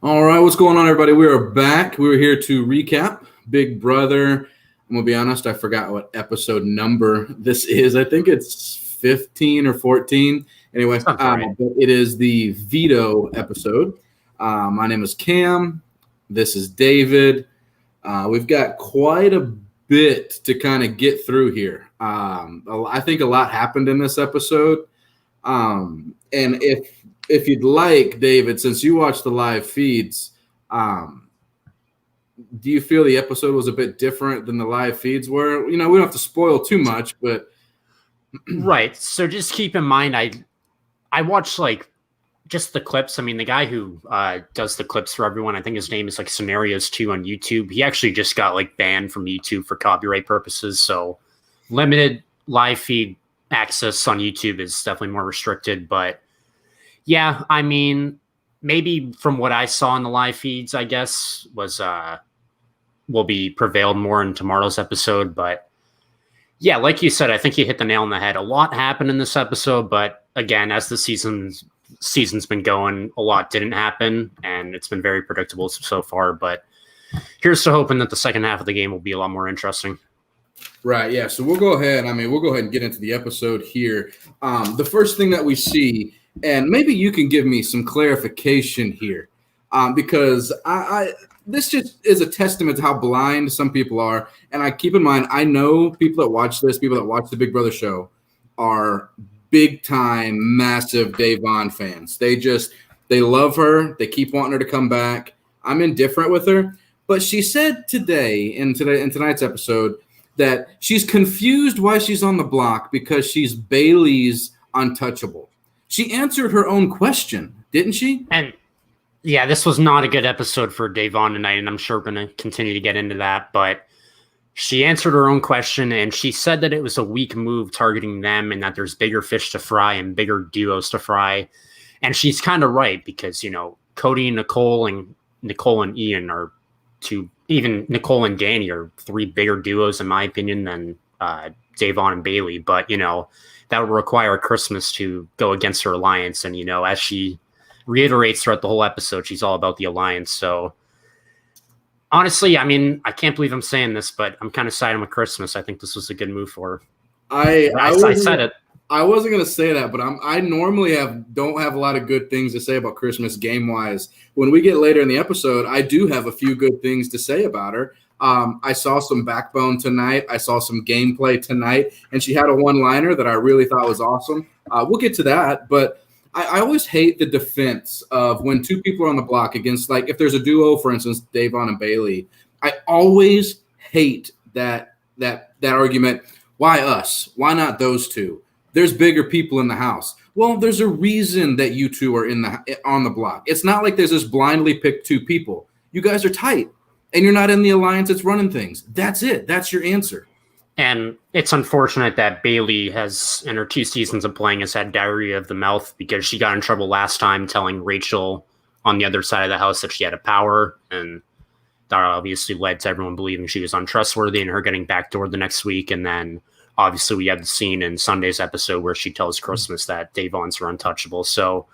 All right, what's going on, everybody? We are back. We were here to recap Big Brother. I'm going to be honest, I forgot what episode number this is. I think it's 15 or 14. Anyway, Right. but it is the Veto episode. My name is Cam. This is David. We've got quite a bit to kind of get through here. I think a lot happened in this episode. And if you'd like, David, since you watch the live feeds, do you feel the episode was a bit different than the live feeds were? You know, we don't have to spoil too much, but Right. So just keep in mind, I watched just the clips. I mean, the guy who does the clips for everyone, I think his name is Scenarios 2 on YouTube. He actually just got banned from YouTube for copyright purposes. So limited live feed access on YouTube is definitely more restricted. But yeah, I mean, maybe from what I saw in the live feeds, I guess will be prevailed more in tomorrow's episode. But yeah, like you said, I think you hit the nail on the head. A lot happened in this episode, but again, as the season's been going, a lot didn't happen, and it's been very predictable so far. But here's to hoping that the second half of the game will be a lot more interesting. Right, yeah. So we'll go ahead. We'll go ahead and get into the episode here. The first thing that we see, and maybe you can give me some clarification here, because this just is a testament to how blind some people are. And I keep in mind, I know people that watch this, people that watch the Big Brother show, are big time, massive Davon fans. They love her. They keep wanting her to come back. I'm indifferent with her, but she said in tonight's episode that she's confused why she's on the block because she's Bailey's untouchable. She answered her own question, didn't she? And yeah, this was not a good episode for Davon tonight, and I'm sure we're going to continue to get into that. But she answered her own question, and she said that it was a weak move targeting them and that there's bigger fish to fry and bigger duos to fry. And she's kind of right because, Cody and Nicole and Ian are two, even Nicole and Danny are three bigger duos, in my opinion, than Davon and Bailey. But, that would require Christmas to go against her alliance. And, as she reiterates throughout the whole episode, she's all about the alliance. So honestly, I mean, I can't believe I'm saying this, but I'm kind of siding with Christmas. I think this was a good move for her. I said it. I wasn't going to say that, but I normally don't have a lot of good things to say about Christmas game wise. When we get later in the episode, I do have a few good things to say about her. I saw some backbone tonight. I saw some gameplay tonight, and she had a one-liner that I really thought was awesome. We'll get to that, but I always hate the defense of when two people are on the block against, if there's a duo, for instance, Davon and Bailey. I always hate that argument. Why us? Why not those two? There's bigger people in the house. Well, there's a reason that you two are on the block. It's not like there's this blindly picked two people. You guys are tight, and you're not in the alliance that's running things. That's it. That's your answer. And it's unfortunate that Bailey has, in her 2 seasons of playing, has had diarrhea of the mouth because she got in trouble last time telling Rachel on the other side of the house that she had a power. And that obviously led to everyone believing she was untrustworthy and her getting backdoored the next week. And then obviously we had the scene in Sunday's episode where she tells Christmas that Davon's are untouchable. So,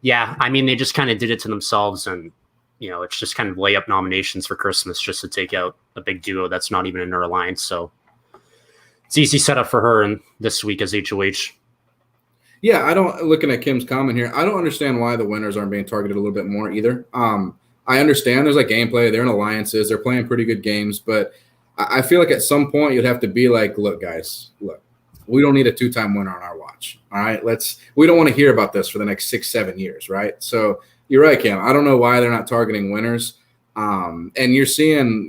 yeah, I mean, they just kind of did it to themselves. And, it's just kind of layup nominations for Christmas just to take out a big duo that's not even in her alliance. So it's easy setup for her in this week as HOH. Yeah, looking at Kim's comment here, I don't understand why the winners aren't being targeted a little bit more either. I understand there's gameplay, they're in alliances, they're playing pretty good games, but I feel like at some point you'd have to be like, look, guys, we don't need a 2-time winner on our watch. All right, we don't want to hear about this for the next 6-7 years, right? So you're right, Cam. I don't know why they're not targeting winners. And you're seeing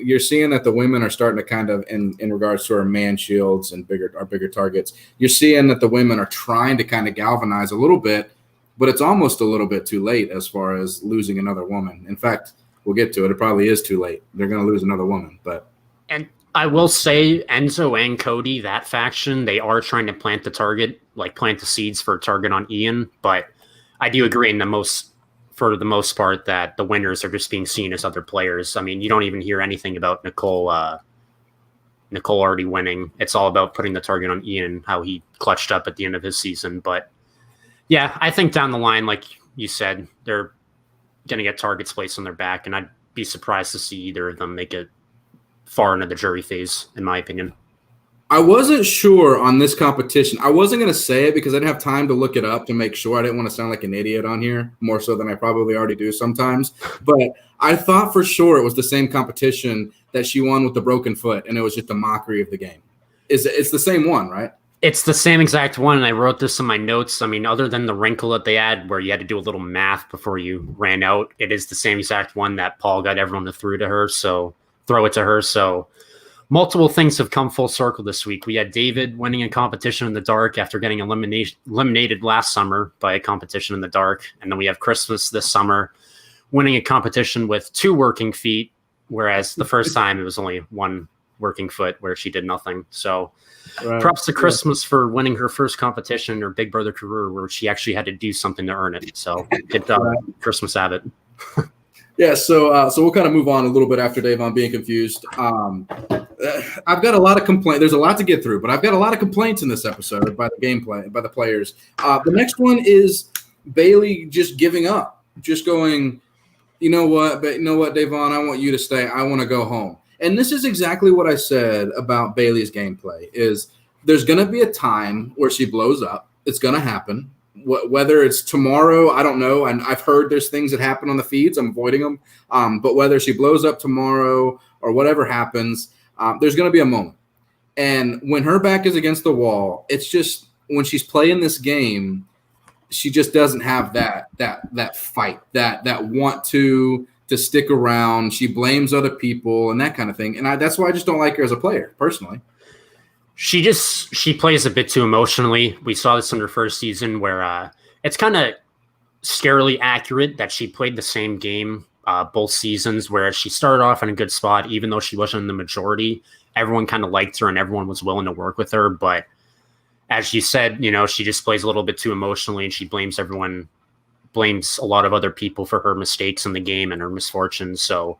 that the women are starting to kind of in regards to our man shields and bigger targets. You're seeing that the women are trying to kind of galvanize a little bit, but it's almost a little bit too late as far as losing another woman. In fact, we'll get to it. It probably is too late. They're going to lose another woman, and I will say Enzo and Cody, that faction, they are trying to plant the seeds for a target on Ian. But I do agree for the most part, that the winners are just being seen as other players. I mean, you don't even hear anything about Nicole already winning. It's all about putting the target on Ian, how he clutched up at the end of his season. But yeah, I think down the line, like you said, they're going to get targets placed on their back, and I'd be surprised to see either of them make it far into the jury phase, in my opinion. I wasn't sure on this competition. I wasn't going to say it because I didn't have time to look it up to make sure. I didn't want to sound like an idiot on here, more so than I probably already do sometimes. But I thought for sure it was the same competition that she won with the broken foot, and it was just a mockery of the game. It's the same one, right? It's the same exact one, and I wrote this in my notes. I mean, other than the wrinkle that they had where you had to do a little math before you ran out, it is the same exact one that Paul got everyone to throw it to her. So multiple things have come full circle this week. We had David winning a competition in the dark after getting eliminated last summer by a competition in the dark. And then we have Christmas this summer winning a competition with 2 working feet, whereas the first time it was only 1 working foot where she did nothing. So props to Christmas for winning her first competition in her Big Brother career where she actually had to do something to earn it. So good job, Christmas Abbott. Yeah, so we'll kind of move on a little bit after Dave on being confused. I've got a lot of complaints. There's a lot to get through, but I've got a lot of complaints in this episode by the gameplay, by the players. The next one is Bailey just giving up, just going, you know what, Davon, I want you to stay. I want to go home. And this is exactly what I said about Bailey's gameplay is there's going to be a time where she blows up. It's going to happen. Whether it's tomorrow, I don't know. And I've heard there's things that happen on the feeds. I'm avoiding them. But whether she blows up tomorrow or whatever happens, there's going to be a moment. And when her back is against the wall, it's just when she's playing this game, she just doesn't have that fight, that want to stick around. She blames other people and that kind of thing. And that's why I just don't like her as a player, personally. She plays a bit too emotionally. We saw this in her first season where it's kind of scarily accurate that she played the same game both seasons, where she started off in a good spot, even though she wasn't in the majority. Everyone kind of liked her and everyone was willing to work with her. But as you said, she just plays a little bit too emotionally and she blames a lot of other people for her mistakes in the game and her misfortunes. So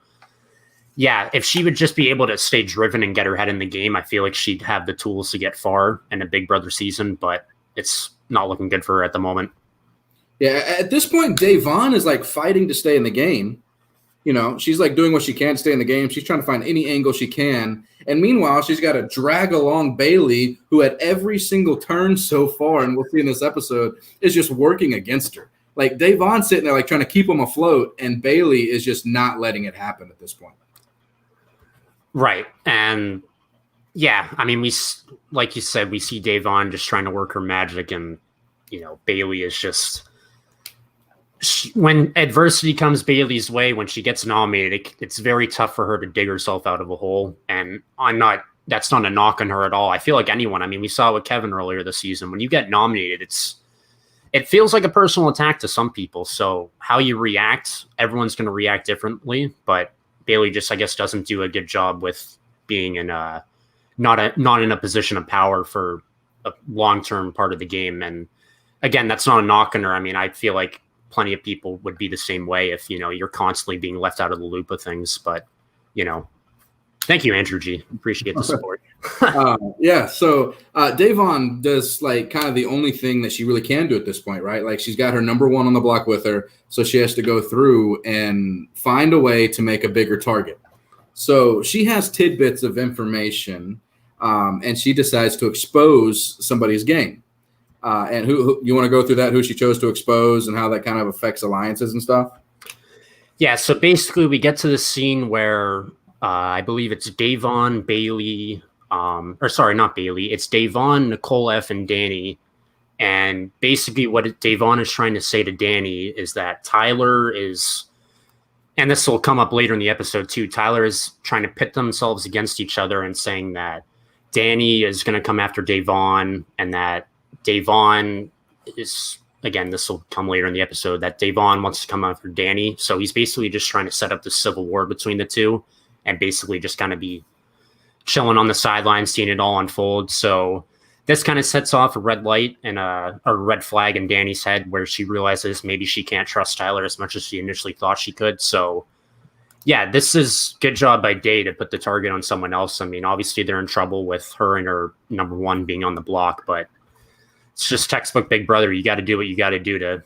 yeah, if she would just be able to stay driven and get her head in the game, I feel like she'd have the tools to get far in a Big Brother season, but it's not looking good for her at the moment. Yeah, at this point, Davon is like fighting to stay in the game. She's like doing what she can to stay in the game. She's trying to find any angle she can. And meanwhile, she's got to drag along Bailey, who at every single turn so far, and we'll see in this episode, is just working against her. Like Davon's sitting there like trying to keep him afloat, and Bailey is just not letting it happen at this point. Right. And yeah, I mean, like you said, we see Davon just trying to work her magic, and Bailey is just when adversity comes Bailey's way, when she gets nominated, it's very tough for her to dig herself out of a hole. And that's not a knock on her at all. I feel like anyone, I mean, we saw it with Kevin earlier this season. When you get nominated, it feels like a personal attack to some people. So how you react, everyone's going to react differently, but Bailey just, I guess, doesn't do a good job with being in not in a position of power for a long-term part of the game. And again, that's not a knock on her. I mean, I feel like plenty of people would be the same way if, you're constantly being left out of the loop of things. But, thank you, Andrew G. Appreciate the support. Yeah. So Davon does like kind of the only thing that she really can do at this point, right? Like she's got her number 1 on the block with her. So she has to go through and find a way to make a bigger target. So she has tidbits of information and she decides to expose somebody's game. And who you want to go through that, who she chose to expose and how that kind of affects alliances and stuff? Yeah. So basically we get to the scene where I believe it's Davon, Bailey, not Bailey. It's Davon, Nicole F, and Danny. And basically what Davon is trying to say to Danny is that Tyler is, and this will come up later in the episode too, Tyler is trying to pit themselves against each other and saying that Danny is going to come after Davon, and that Davon is, again, this will come later in the episode, that Davon wants to come after Danny. So he's basically just trying to set up the civil war between the two and basically just kind of be chilling on the sidelines, seeing it all unfold. So this kind of sets off a red light and a red flag in Danny's head, where she realizes maybe she can't trust Tyler as much as she initially thought she could. So yeah, this is good job by Day to put the target on someone else. I mean, obviously they're in trouble with her and her number 1 being on the block, but it's just textbook Big Brother. You got to do what you got to do to,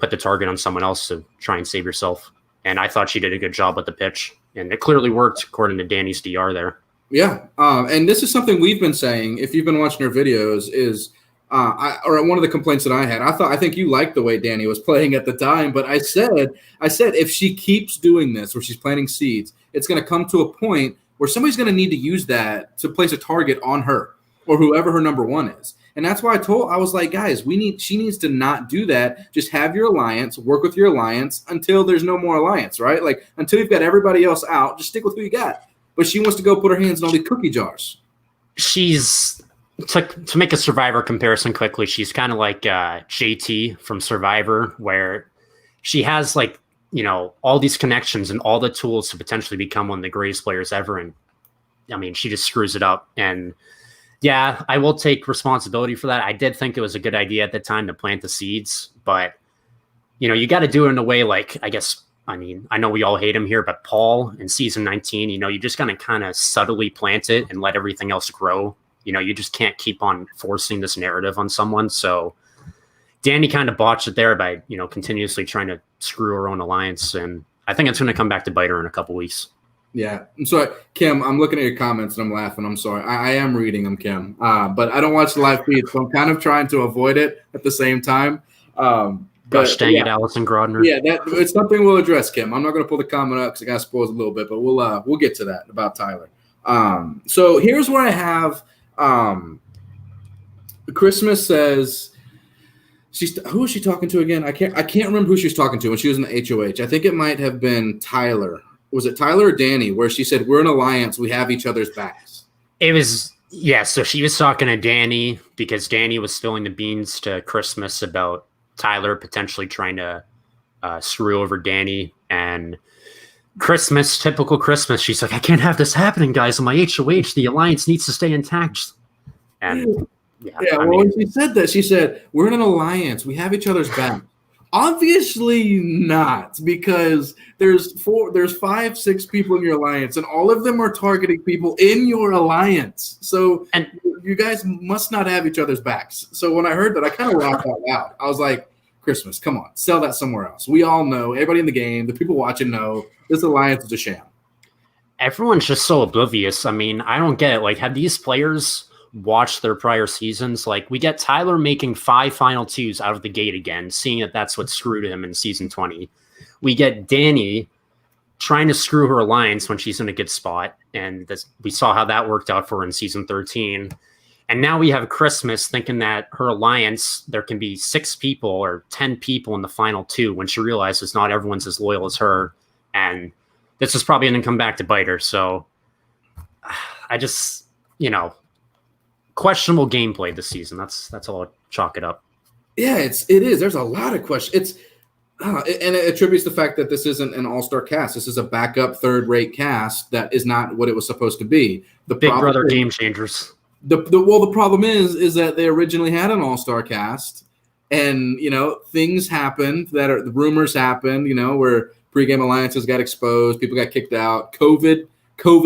put the target on someone else to try and save yourself. And I thought she did a good job with the pitch, and it clearly worked according to Danny's DR there. Yeah, and this is something we've been saying. If you've been watching our videos, is or one of the complaints that I had. I think you liked the way Danny was playing at the time, but I said if she keeps doing this, where she's planting seeds, it's going to come to a point where somebody's going to need to use that to place a target on her or whoever her number one is. And that's why I was like, guys, she needs to not do that. Just have your alliance, work with your alliance until there's no more alliance, right? Like until you've got everybody else out, just stick with who you got. But she wants to go put her hands in all these cookie jars. She's to make a Survivor comparison quickly. She's kind of like JT from Survivor, where she has like, all these connections and all the tools to potentially become one of the greatest players ever. And I mean, she just screws it up. And yeah, I will take responsibility for that. I did think it was a good idea at the time to plant the seeds, but you got to do it in a way like, I know we all hate him here, but Paul in season 19, you just got to kind of subtly plant it and let everything else grow. You just can't keep on forcing this narrative on someone. So Danny kind of botched it there by, continuously trying to screw her own alliance. And I think it's going to come back to bite her in a couple weeks. Yeah. I'm sorry, Kim, I'm looking at your comments and I'm laughing. I'm sorry. I am reading them, Kim. But I don't watch the live feed, so I'm kind of trying to avoid it at the same time. Gosh dang it, Allison Grodner. Yeah, it's something we'll address, Kim. I'm not going to pull the comment up because I got spoiled a little bit, but we'll get to that about Tyler. So here's where I have Christmas says who is she talking to again? I can't remember who she was talking to when she was in the HOH. I think it might have been Tyler. Was it Tyler or Danny? Where she said, "We're an alliance. We have each other's backs." It was So she was talking to Danny because Danny was spilling the beans to Christmas about Tyler potentially trying to screw over Danny. And Christmas, typical Christmas, she's like, "I can't have this happening, guys. In my HOH, the alliance needs to stay intact." And when she said that, she said, "We're in an alliance. We have each other's back." Obviously not, because there's 5, 6 people in your alliance, and all of them are targeting people in your alliance. So you guys must not have each other's backs. So when I heard that, I kind of laughed out loud. I was like, Christmas, come on, sell that somewhere else. We all know, everybody in the game, the people watching know, this alliance is a sham. Everyone's just so oblivious. I mean, I don't get it. Like, have these players watched their prior seasons? Like, we get Tyler making 5 final 2s out of the gate again, seeing that that's what screwed him in season 20. We get Danny trying to screw her alliance when she's in a good spot, and we saw how that worked out for her in season 13. And now we have Christmas thinking that her alliance, there can be 6 people or 10 people in the final 2 when she realizes not everyone's as loyal as her. And this is probably going to come back to bite her. So I just, questionable gameplay this season. That's all I'll chalk it up. Yeah, it is. There's a lot of questions. And it attributes the fact that this isn't an all-star cast. This is a backup third-rate cast that is not what it was supposed to be. The Big Brother game changers. The problem is that they originally had an all-star cast, and things happened the rumors happened, where pregame alliances got exposed, people got kicked out, COVID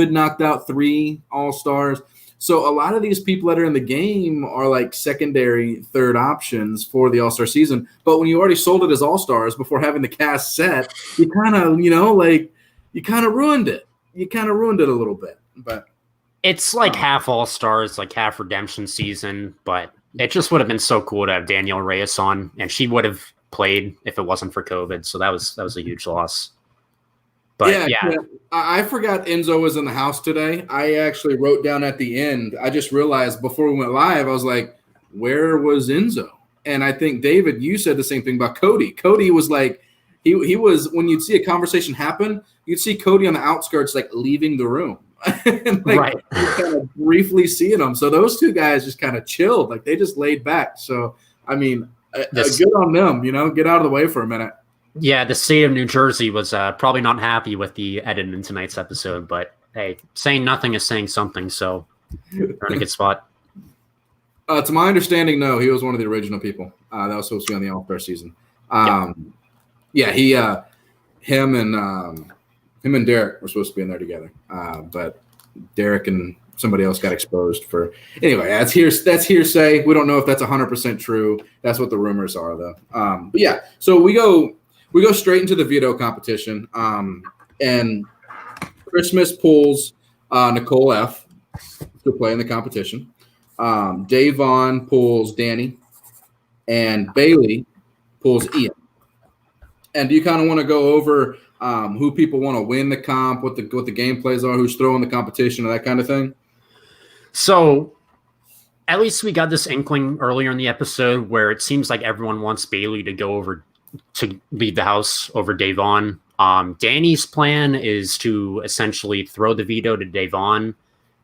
knocked out 3 all-stars. So a lot of these people that are in the game are like secondary, third options for the all-star season. But when you already sold it as all-stars before having the cast set, you kind of ruined it. You kind of ruined it a little bit. But it's like half all-stars, like half redemption season. But it just would have been so cool to have Danielle Reyes on, and she would have played if it wasn't for COVID. So that was a huge loss. But yeah. I forgot Enzo was in the house today. I actually wrote down at the end. I just realized before we went live, I was like, where was Enzo? And I think, David, you said the same thing about Cody. Cody was like, he was, when you'd see a conversation happen, you'd see Cody on the outskirts, like leaving the room. And, right. Kind of briefly seeing him. So those 2 guys just kind of chilled. Like they just laid back. So, I mean, good on them, get out of the way for a minute. Yeah, the state of New Jersey was probably not happy with the edit in tonight's episode, but hey, saying nothing is saying something, so they're in a good spot. To my understanding, no, he was one of the original people that was supposed to be on the All-Star season. Yeah, him and Derek were supposed to be in there together, but Derek and somebody else got exposed for. Anyway, that's hearsay. We don't know if that's 100% true. That's what the rumors are, though. But yeah, so we go straight into the veto competition, and Christmas pulls Nicole F to play in the competition. Davon pulls Danny, and Bailey pulls Ian. And do you kind of want to go over who people want to win the comp, what the game plays are, who's throwing the competition, or that kind of thing? So at least we got this inkling earlier in the episode where it seems like everyone wants Bailey to go over to leave the house over Davon. Danny's plan is to essentially throw the veto to Davon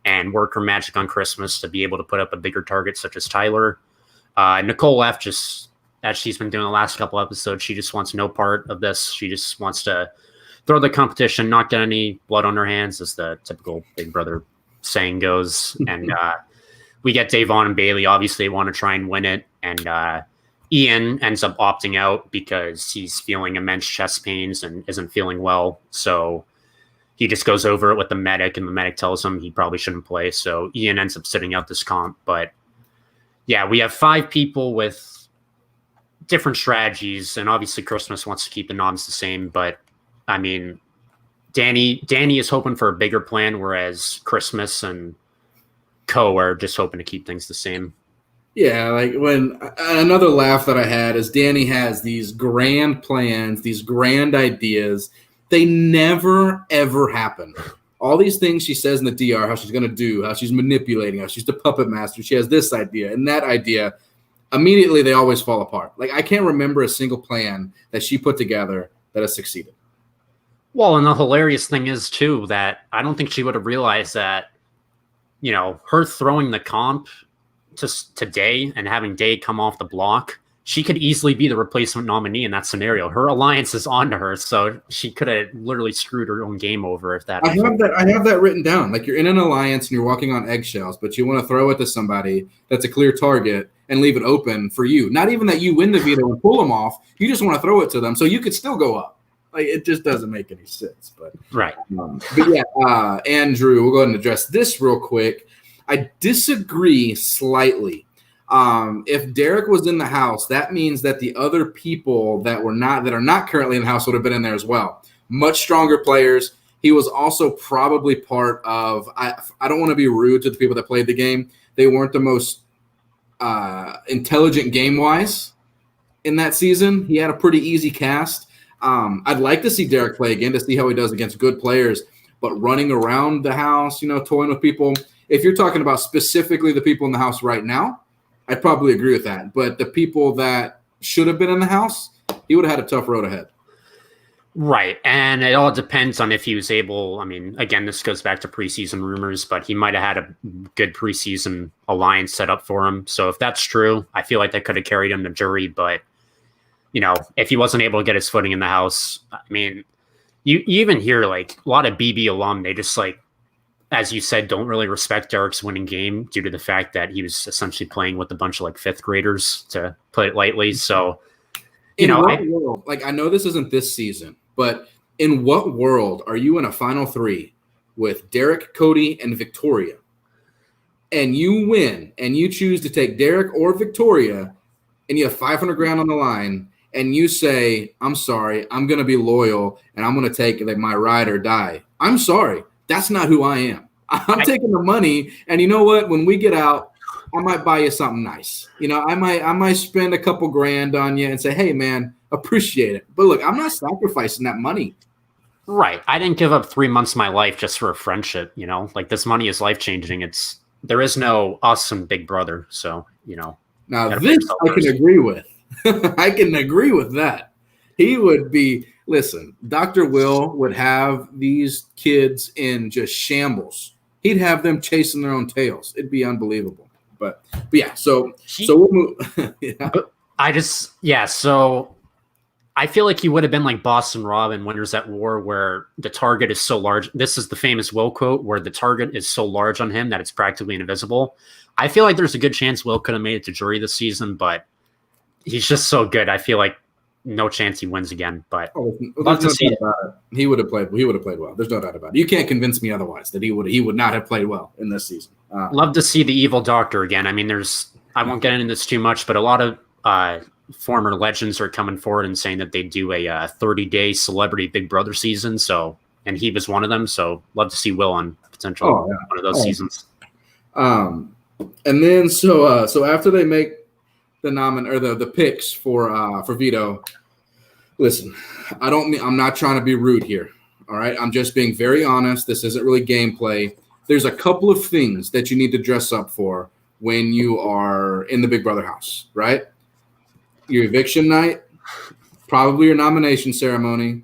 and work her magic on Christmas to be able to put up a bigger target such as Tyler. Nicole F, just as she's been doing the last couple episodes, she just wants no part of this. She just wants to throw the competition, not get any blood on her hands, as the typical Big Brother saying goes. And we get Davon and Bailey. Obviously, they want to try and win it. And Ian ends up opting out because he's feeling immense chest pains and isn't feeling well. So he just goes over it with the medic, and the medic tells him he probably shouldn't play. So Ian ends up sitting out this comp. But yeah, we have 5 people with different strategies, and obviously Christmas wants to keep the noms the same. But I mean, Danny is hoping for a bigger plan, whereas Christmas and Co are just hoping to keep things the same. Yeah, like when another laugh that I had is Danny has these grand plans, these grand ideas. They never, ever happen. All these things she says in the DR, how she's going to do, how she's manipulating, how she's the puppet master. She has this idea and that idea. Immediately, they always fall apart. Like, I can't remember a single plan that she put together that has succeeded. Well, and the hilarious thing is, too, that I don't think she would have realized that, you know, her throwing the comp to Day and having Day come off the block, she could easily be the replacement nominee in that scenario. Her alliance is onto her, so she could have literally screwed her own game over if that. I have that written down. Like, you're in an alliance and you're walking on eggshells, but you want to throw it to somebody that's a clear target and leave it open for you. Not even that you win the veto and pull them off. You just want to throw it to them so you could still go up. Like, it just doesn't make any sense. But right. But yeah, Andrew, we'll go ahead and address this real quick. I disagree slightly. If Derek was in the house, that means that the other people that are not currently in the house would have been in there as well. Much stronger players. He was also probably part of. I don't want to be rude to the people that played the game. They weren't the most intelligent game-wise in that season. He had a pretty easy cast. I'd like to see Derek play again to see how he does against good players, but running around the house, toying with people. If you're talking about specifically the people in the house right now, I'd probably agree with that. But the people that should have been in the house, he would have had a tough road ahead. Right. And it all depends on if he was able. I mean, again, this goes back to preseason rumors, but he might have had a good preseason alliance set up for him. So if that's true, I feel like that could have carried him to jury. But, if he wasn't able to get his footing in the house, I mean, you even hear like a lot of BB alum, they just like, as you said, don't really respect Derek's winning game due to the fact that he was essentially playing with a bunch of like 5th graders, to put it lightly. So, I know this isn't this season, but in what world are you in a final 3 with Derek, Cody, and Victoria, and you win and you choose to take Derek or Victoria and you have $500,000 on the line and you say, I'm sorry, I'm going to be loyal and I'm going to take like my ride or die. I'm sorry. That's not who I am. I'm taking the money, and you know what? When we get out, I might buy you something nice. I might spend a couple grand on you and say, hey, man, appreciate it. But look, I'm not sacrificing that money. Right. I didn't give up 3 months of my life just for a friendship, Like, this money is life-changing. There is no us and Big Brother, so, Now, this I can agree with. I can agree with that. He would be – listen, Dr. Will would have these kids in just shambles. He'd have them chasing their own tails. It'd be unbelievable. But yeah, so we'll move. Yeah. So I feel like he would have been like Boston Rob in Winners at War, where the target is so large. This is the famous Will quote, where the target is so large on him that it's practically invisible. I feel like there's a good chance Will could have made it to jury this season, but he's just so good. I feel like no chance he wins again. But love to see it. He would have played. He would have played well. There's no doubt about it. You can't convince me otherwise that he would not have played well in this season. Love to see the evil doctor again. I mean, I won't get into this too much, but a lot of former legends are coming forward and saying that they do a 30-day celebrity Big Brother season. So, and he was one of them. So, love to see Will on potential one of those seasons. And then so after they make the picks for Veto, listen, I'm not trying to be rude here. All right, I'm just being very honest. This isn't really gameplay. There's a couple of things that you need to dress up for when you are in the Big Brother house, right? Your eviction night, probably your nomination ceremony,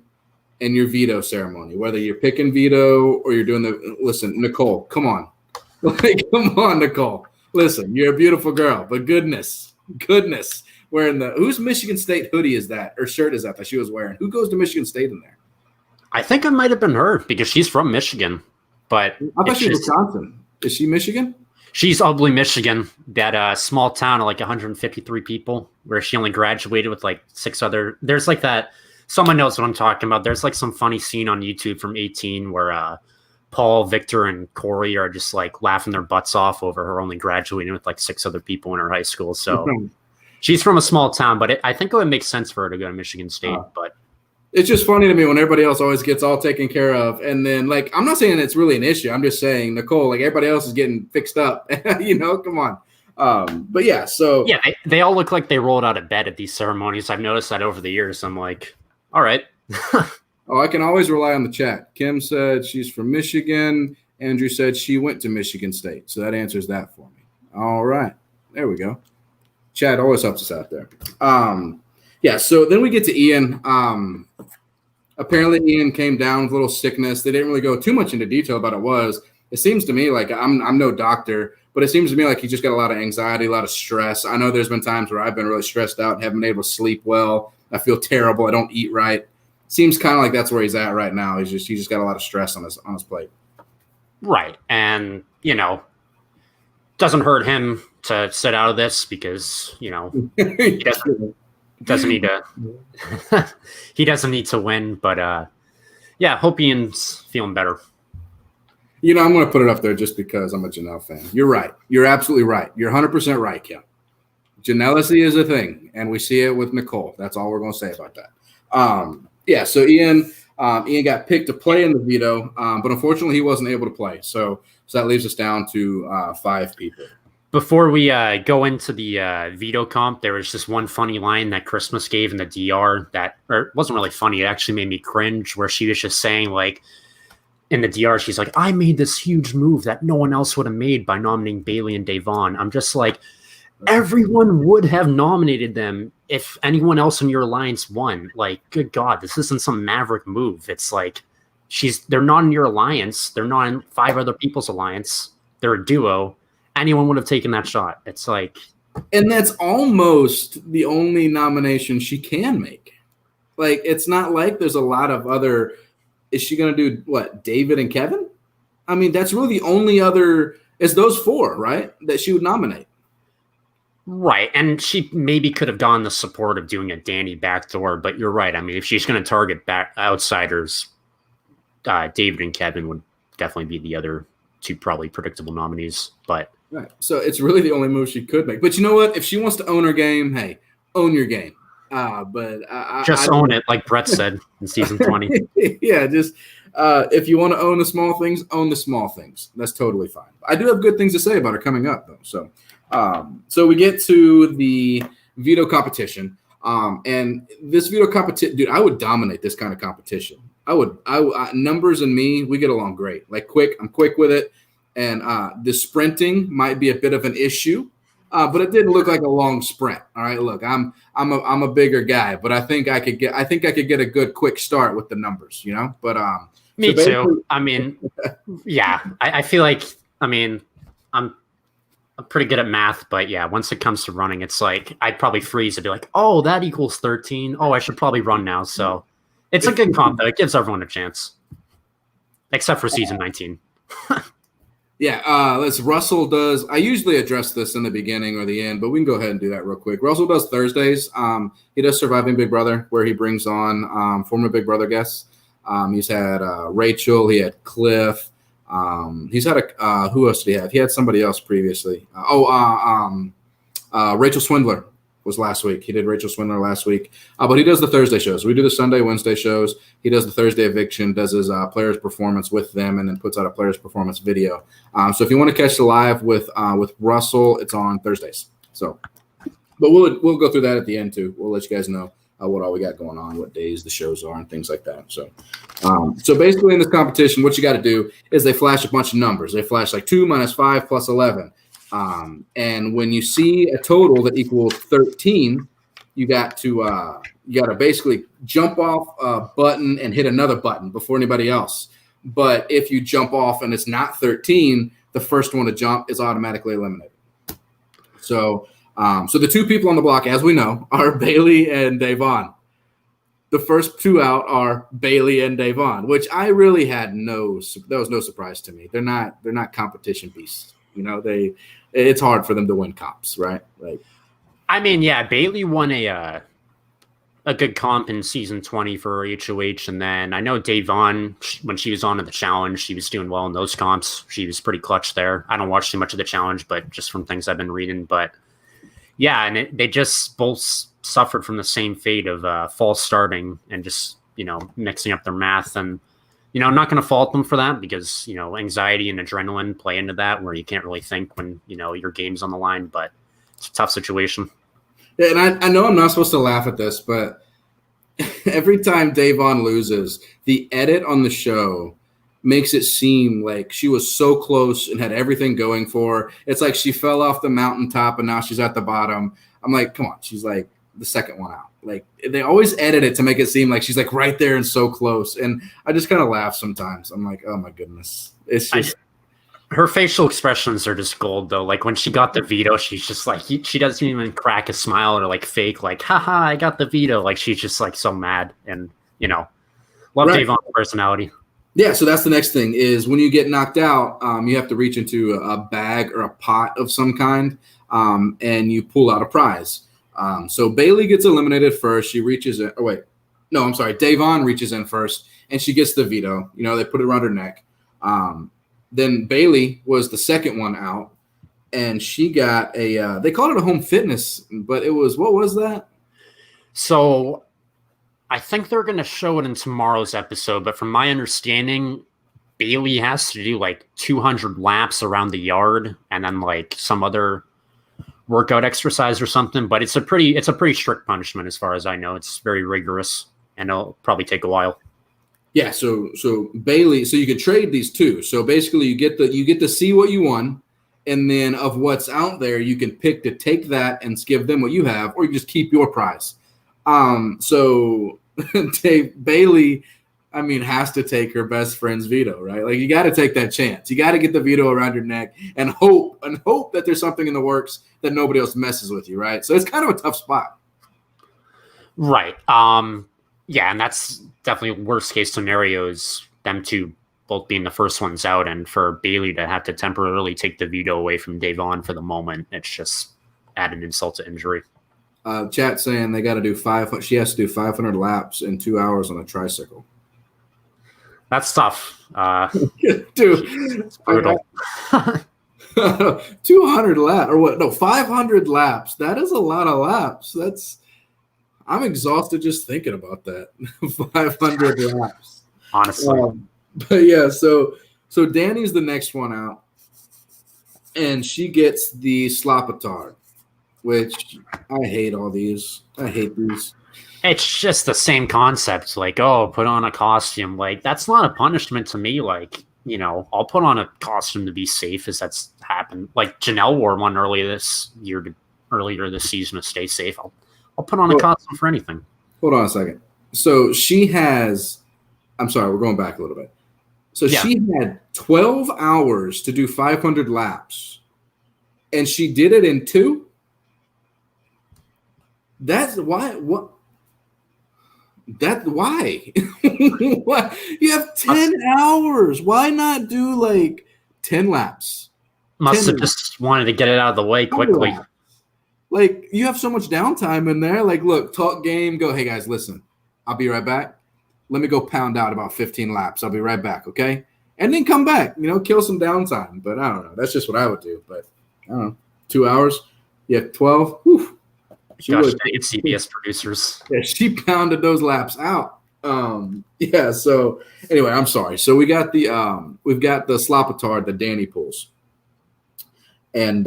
and your veto ceremony. Whether you're picking veto or you're doing listen, Nicole, come on. Come on, Nicole. Listen, you're a beautiful girl, but goodness, wearing whose Michigan State hoodie is that or shirt is that she was wearing? Who goes to Michigan State in there? I think it might have been her because she's from Michigan. But I thought she was Wisconsin. Is she Michigan? She's Ugly, Michigan, that small town of like 153 people where she only graduated with like 6 other. There's like that. Someone knows what I'm talking about. There's like some funny scene on YouTube from 18 where Paul, Victor, and Corey are just like laughing their butts off over her only graduating with like 6 other people in her high school. So she's from a small town, but I think it would make sense for her to go to Michigan State. But it's just funny to me when everybody else always gets all taken care of. And then, like, I'm not saying it's really an issue. I'm just saying, Nicole, like, everybody else is getting fixed up. Come on. But, yeah, so. Yeah, they all look like they rolled out of bed at these ceremonies. I've noticed that over the years. I'm like, all right. I can always rely on the chat. Kim said she's from Michigan. Andrew said she went to Michigan State. So that answers that for me. All right. There we go. Chat always helps us out there. Yeah, so then we get to Ian. Apparently, Ian came down with a little sickness. They didn't really go too much into detail about it was. It seems to me like I'm no doctor, but it seems to me like he just got a lot of anxiety, a lot of stress. I know there's been times where I've been really stressed out and haven't been able to sleep well. I feel terrible. I don't eat right. Seems kind of like that's where he's at right now. He just got a lot of stress on his plate. Right, and doesn't hurt him to sit out of this because he doesn't need to he doesn't need to win, but hope Ian's feeling better. I'm going to put it up there just because I'm a Janelle fan. You're right. You're absolutely right. You're 100% right, Kim. Janelacy is a thing, and we see it with Nicole. That's all we're going to say about that. So Ian got picked to play in the veto, but unfortunately he wasn't able to play. So that leaves us down to 5 people. Before we go into the veto comp, there was just one funny line that Christmas gave in the DR or it wasn't really funny. It actually made me cringe where she was just saying, like, in the DR, she's like, I made this huge move that no one else would have made by nominating Bailey and Davon. I'm just like, everyone would have nominated them if anyone else in your alliance won. Like, good God, this isn't some maverick move. It's like they're not in your alliance. They're not in 5 other people's alliance. They're a duo. Anyone would have taken that shot. It's like, and that's almost the only nomination she can make. Like, it's not like there's a lot of other. Is she going to do what? David and Kevin? I mean, that's really the only other. It's those 4, right? That she would nominate. Right, and she maybe could have gone the support of doing a Danny backdoor, but you're right. I mean, if she's going to target outsiders, David and Kevin would definitely be the other 2 probably predictable nominees. But right, so it's really the only move she could make. But you know what? If she wants to own her game, hey, own your game. But just own it, like Brett said in season 20. Yeah, just if you want to own the small things, own the small things. That's totally fine. I do have good things to say about her coming up, though. So we get to the veto competition, and this veto competition, dude, I would dominate this kind of competition. I numbers and me, we get along great. Like I'm quick with it, and the sprinting might be a bit of an issue, but it didn't look like a long sprint. All right, look, I'm a bigger guy, but I think I could get a good quick start with the numbers, But me too. I mean, yeah, I feel like I'm pretty good at math, but yeah, once it comes to running, it's like I'd probably freeze and be like, oh, that equals 13. Oh, I should probably run now. So it's a good comp, though. It gives everyone a chance, except for season 19. Russell does. I usually address this in the beginning or the end, but we can go ahead and do that real quick. Russell does Thursdays. He does Surviving Big Brother, where he brings on former Big Brother guests. He's had Rachel. He had Cliff. He's had who else did he have? He had somebody else previously. Rachel Swindler was last week. He did Rachel Swindler last week. But he does the Thursday shows. We do the Sunday, Wednesday shows. He does the Thursday eviction, does his players' performance with them, and then puts out a players' performance video. So if you want to catch the live with Russell, it's on Thursdays. So, but we'll go through that at the end too. We'll let you guys know what all we got going on, what days the shows are, and things like that. So, so basically in this competition, what you got to do is they flash a bunch of numbers. They flash like 2 minus 5 plus 11. And when you see a total that equals 13, you got to basically jump off a button and hit another button before anybody else. But if you jump off and it's not 13, the first one to jump is automatically eliminated. So, so the two people on the block, as we know, are Bailey and Davon. The first two out are Bailey and Davon, which I really had that was no surprise to me. They're not competition beasts. You know, it's hard for them to win comps, right? Like, I mean, yeah, Bailey won a good comp in season 20 for HOH, and then I know Davon, when she was on in the challenge, she was doing well in those comps. She was pretty clutch there. I don't watch too much of the challenge, but just from things I've been reading. But yeah, and they just both suffered from the same fate of false starting and just, mixing up their math. And I'm not going to fault them for that because, anxiety and adrenaline play into that where you can't really think when, your game's on the line, but it's a tough situation. Yeah, and I know I'm not supposed to laugh at this, but every time Davon loses, the edit on the show makes it seem like she was so close and had everything going for her. It's like she fell off the mountaintop and now she's at the bottom. I'm like, come on, she's like the second one out. Like, they always edit it to make it seem like she's like right there and so close. And I just kind of laugh sometimes. I'm like, oh my goodness. It's just her facial expressions are just gold though. Like when she got the veto, she's just like, she doesn't even crack a smile or like fake, like, haha, I got the veto. Like she's just like so mad and, love right. Davon's personality. Yeah, so that's the next thing is when you get knocked out, you have to reach into a bag or a pot of some kind, and you pull out a prize. So Bailey gets eliminated first. She reaches in. Oh, wait. No, I'm sorry. Davon reaches in first, and she gets the veto. They put it around her neck. Then Bailey was the second one out, and she got they called it a home fitness, but it was, what was that? So I think they're going to show it in tomorrow's episode, but from my understanding, Bailey has to do like 200 laps around the yard and then like some other workout exercise or something, but it's a pretty strict punishment as far as I know. It's very rigorous and it'll probably take a while. Yeah, so Bailey, so you can trade these two. So basically you get to see what you won, and then of what's out there, you can pick to take that and give them what you have, or you just keep your prize. So Bailey, I mean, has to take her best friend's veto, right? Like, you got to take that chance. You got to get the veto around your neck and hope that there's something in the works that nobody else messes with you, right? So it's kind of a tough spot. Right. Yeah, and that's definitely worst case scenario is them two both being the first ones out, and for Bailey to have to temporarily take the veto away from Davon for the moment, it's just added insult to injury. Chat saying they got to do she has to do 500 laps in 2 hours on a tricycle. That's tough. Dude, it's brutal. 200 laps, or what? No, 500 laps. That is a lot of laps. I'm exhausted just thinking about that. 500 laps. Honestly. But yeah, so Danny's the next one out, and she gets the Slopatard, which I hate all these. I hate these. It's just the same concept. Like, oh, put on a costume. Like, that's not a punishment to me. Like, I'll put on a costume to be safe, as that's happened. Like, Janelle wore one earlier this season to stay safe. I'll put on a costume for anything. Hold on a second. So she has – I'm sorry, we're going back a little bit. So she had 12 hours to do 500 laps, and she did it in 2? That's why – what? Why? What? You have 10 hours. Why not do like 10 laps. Must have just wanted to get it out of the way quickly. Like, you have so much downtime in there. Like, look, talk game, go, hey, guys, listen, I'll be right back. Let me go pound out about 15 laps. I'll be right back, okay? And then come back, kill some downtime. But I don't know. That's just what I would do. But I don't know. 2 hours? Yeah, 12? Whew. Gosh, dang it, CBS producers. Yeah, she pounded those laps out. Yeah, so anyway, I'm sorry. So we've got the slopatard that Danny pulls. And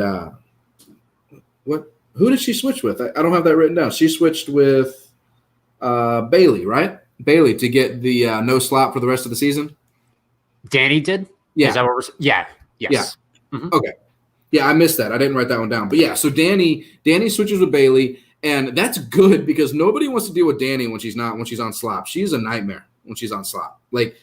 who did she switch with? I don't have that written down. She switched with Bailey, right? Bailey to get the no slop for the rest of the season. Danny did? Yeah. Is that what we're Yes. Yeah. Mm-hmm. Okay. Yeah, I missed that. I didn't write that one down. But yeah, so Danny switches with Bailey, and that's good because nobody wants to deal with Danny when she's on slop. She's a nightmare when she's on slop. Like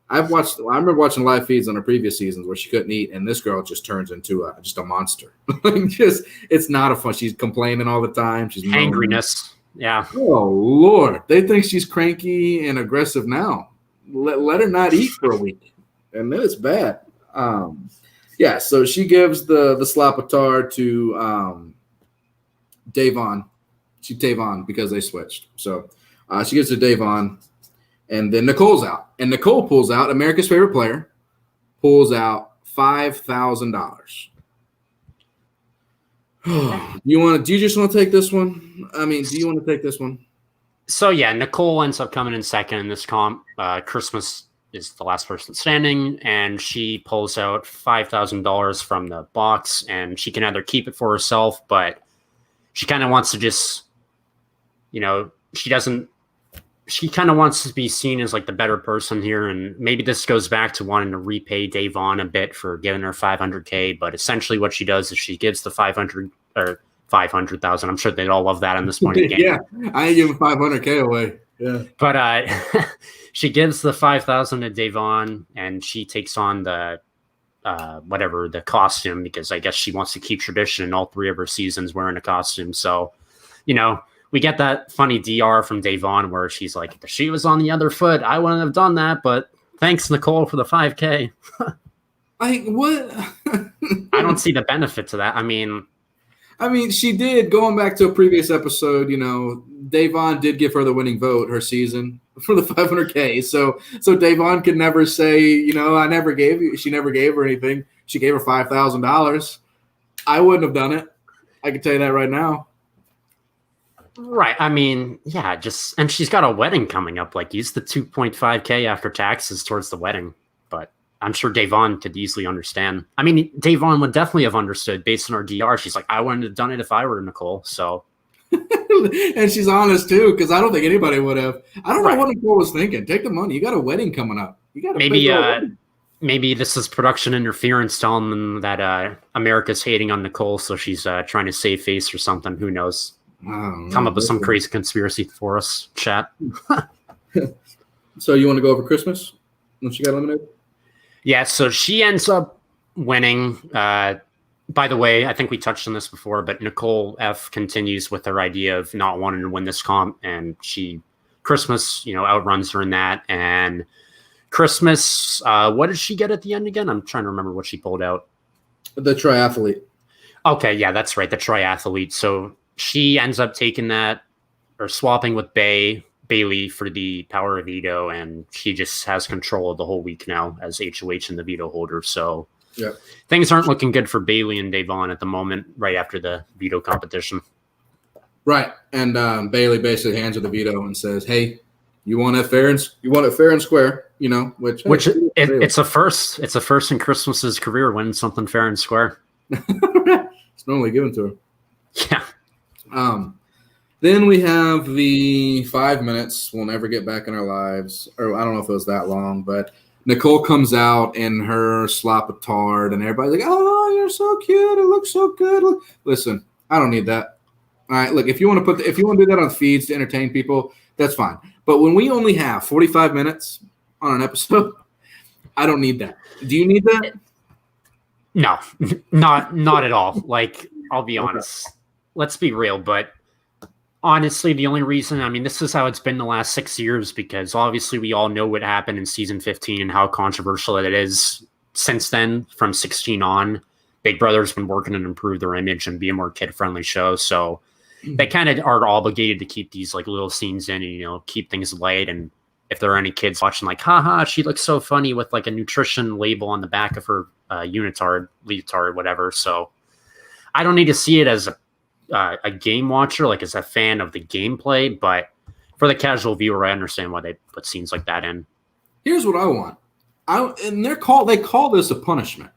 I remember watching live feeds on her previous seasons where she couldn't eat, and this girl just turns into just a monster. It's not a fun. She's complaining all the time. She's angriness. Yeah. Oh Lord, they think she's cranky and aggressive now. Let her not eat for a week, and then it's bad. Yeah, so she gives the slopatard to Davon. Tavon because they switched. So she gives it to Davon, and then Nicole's out. And Nicole pulls out, America's favorite player, pulls out $5,000. Do you just want to take this one? I mean, do you want to take this one? So yeah, Nicole ends up coming in second in this comp. Christmas is the last person standing, and she pulls out $5,000 from the box, and she can either keep it for herself, but she kind of wants to just, she kind of wants to be seen as like the better person here. And maybe this goes back to wanting to repay Davon a bit for giving her $500K. But essentially what she does is she gives the 500,000. I'm sure they'd all love that in this point. Yeah. I ain't giving 500K away. Yeah. But she gives the 5,000 to Davon, and she takes on the costume, because I guess she wants to keep tradition in all three of her seasons wearing a costume. So, we get that funny DR from Davon where she's like, if she was on the other foot, I wouldn't have done that, but thanks, Nicole, for the 5K. What? I don't see the benefit to that. I mean, she did, going back to a previous episode, Davon did give her the winning vote her season for the 500K. So Davon could never say, she never gave her anything. She gave her $5,000. I wouldn't have done it. I can tell you that right now. Right. I mean, yeah, and she's got a wedding coming up. Like, use the 2.5K after taxes towards the wedding. But I'm sure Davon could easily understand. I mean, Davon would definitely have understood based on her DR. She's like, I wouldn't have done it if I were Nicole. So. And she's honest too, because I don't think anybody would have. I don't know what Nicole was thinking. Take the money. You got a wedding coming up. You got maybe this is production interference telling them that America's hating on Nicole, so she's trying to save face or something. Who knows? Come up with some crazy conspiracy for us, chat. So you want to go over Christmas when she got eliminated? Yeah, so she ends up winning. By the way, I think we touched on this before, but Nicole F continues with her idea of not wanting to win this comp, and Christmas, outruns her in that. And Christmas, what did she get at the end again? I'm trying to remember what she pulled out. The triathlete. Okay, yeah, that's right, the triathlete. So she ends up taking that, or swapping with Bailey for the power of veto, and she just has control of the whole week now as HOH and the veto holder. So yeah, things aren't looking good for Bailey and Davon at the moment, right after the veto competition. Right, and Bailey basically hands her the veto and says, "Hey, you want it fair and square, which it's a first. It's a first in Christmas's career winning something fair and square. It's normally given to her. Yeah. Then we have the 5 minutes we'll never get back in our lives, or I don't know if it was that long, but Nicole comes out in her slopatard, and everybody's like, "Oh, you're so cute! It looks so good." Listen, I don't need that. All right, look, if you want to do that on feeds to entertain people, that's fine. But when we only have 45 minutes on an episode, I don't need that. Do you need that? No, not at all. Like, I'll be honest. Let's be real, but honestly, the only reason, this is how it's been the last 6 years, because obviously we all know what happened in season 15 and how controversial it is. since then, from 16 on, Big Brother's been working to improve their image and be a more kid-friendly show. So they kind of are obligated to keep these like little scenes in and, you know, keep things light. And if there are any kids watching like, haha, she looks so funny with like a nutrition label on the back of her leotard, whatever. So I don't need to see it as a game watcher, like as a fan of the gameplay, but for the casual viewer, I understand why they put scenes like that in. Here's what I want. They call this a punishment.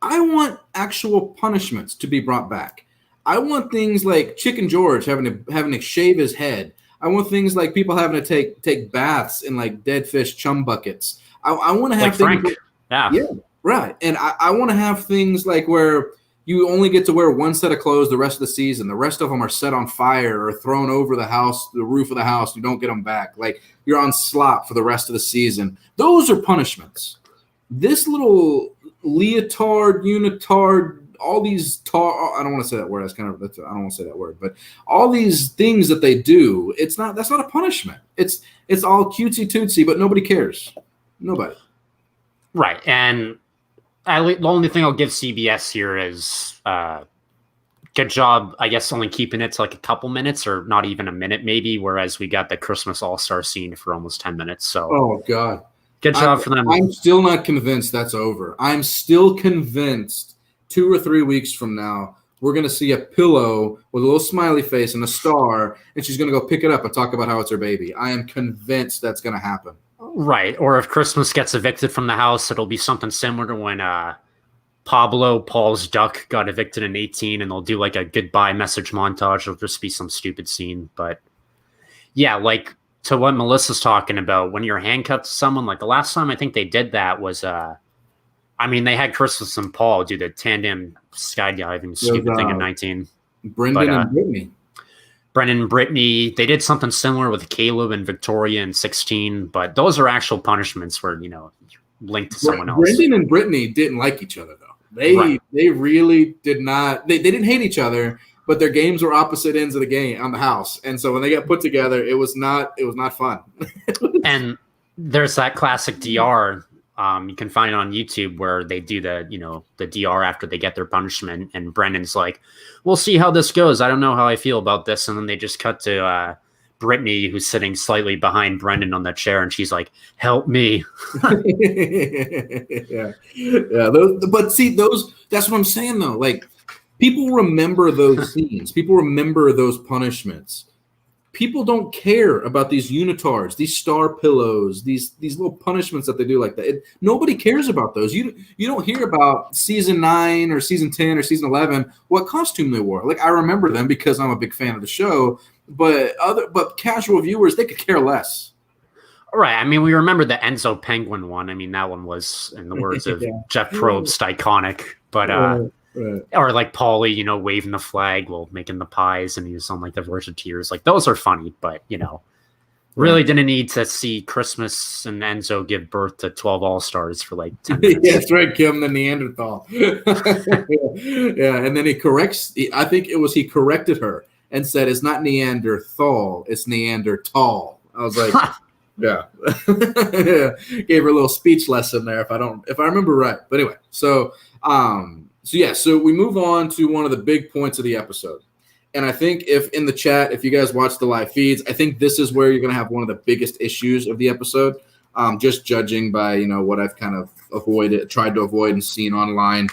I want actual punishments to be brought back. I want things like Chicken George having to shave his head. I want things like people having to take baths in like dead fish chum buckets. I want to have like things Frank. Yeah, right. And I want to have things like where you only get to wear one set of clothes the rest of the season. The rest of them are set on fire or thrown over the house, the roof of the house. You don't get them back. Like you're on slop for the rest of the season. Those are punishments. This little leotard, unitard, all these I don't want to say that word. I don't want to say that word, but all these things that they do, that's not a punishment. It's all cutesy tootsy, but nobody cares. Nobody. Right. And the only thing I'll give CBS here is good job, I guess, only keeping it to like a couple minutes or not even a minute maybe, whereas we got the Christmas All-Star scene for almost 10 minutes. So, oh, God. Good job for them. I'm still not convinced that's over. I'm still convinced 2 or 3 weeks from now, we're going to see a pillow with a little smiley face and a star, and she's going to go pick it up and talk about how it's her baby. I am convinced that's going to happen. Right. Or if Christmas gets evicted from the house, it'll be something similar to when Paul's duck got evicted in 18, and they'll do like a goodbye message montage. It'll just be some stupid scene. But yeah, like to what Melissa's talking about, when you're handcuffed to someone, like the last time I think they did that was, they had Christmas and Paul do the tandem skydiving stupid thing in 19. Brendan and Brittany. Brendan and Brittany, they did something similar with Caleb and Victoria in 16, but those are actual punishments where, you know, linked to someone else. Brendan and Brittany didn't like each other, though. They really did not. They didn't hate each other, but their games were opposite ends of the game on the house. And so when they got put together, it was not fun. And there's that classic DR. You can find it on YouTube where they do the DR after they get their punishment, and Brendan's like, we'll see how this goes. I don't know how I feel about this. And then they just cut to Brittany, who's sitting slightly behind Brendan on that chair, and she's like, help me. Yeah. But see, that's what I'm saying though. Like, people remember those scenes. People remember those punishments. People don't care about these unitards, these star pillows, these little punishments that they do like that. Nobody cares about those. You don't hear about season 9 or season 10 or season 11 what costume they wore. Like, I remember them because I'm a big fan of the show, but casual viewers, they could care less. Right. I mean, we remember the Enzo Penguin one. I mean, that one was, in the words of Jeff Probst, iconic. But right. Or like Paulie, you know, waving the flag while making the pies, and he was on like the verge of tears. Like, those are funny, but you know, really didn't need to see Christmas and Enzo give birth to 12 All-Stars for like 10 minutes. Yeah, that's right, Kim, the Neanderthal. Yeah, and then he corrected her and said it's not Neanderthal, it's Neanderthal. I was like, yeah. Gave her a little speech lesson there if I remember right. But anyway, so we move on to one of the big points of the episode. And I think if in the chat, if you guys watch the live feeds, I think this is where you're going to have one of the biggest issues of the episode, just judging by, you know, what I've kind of tried to avoid and seen online.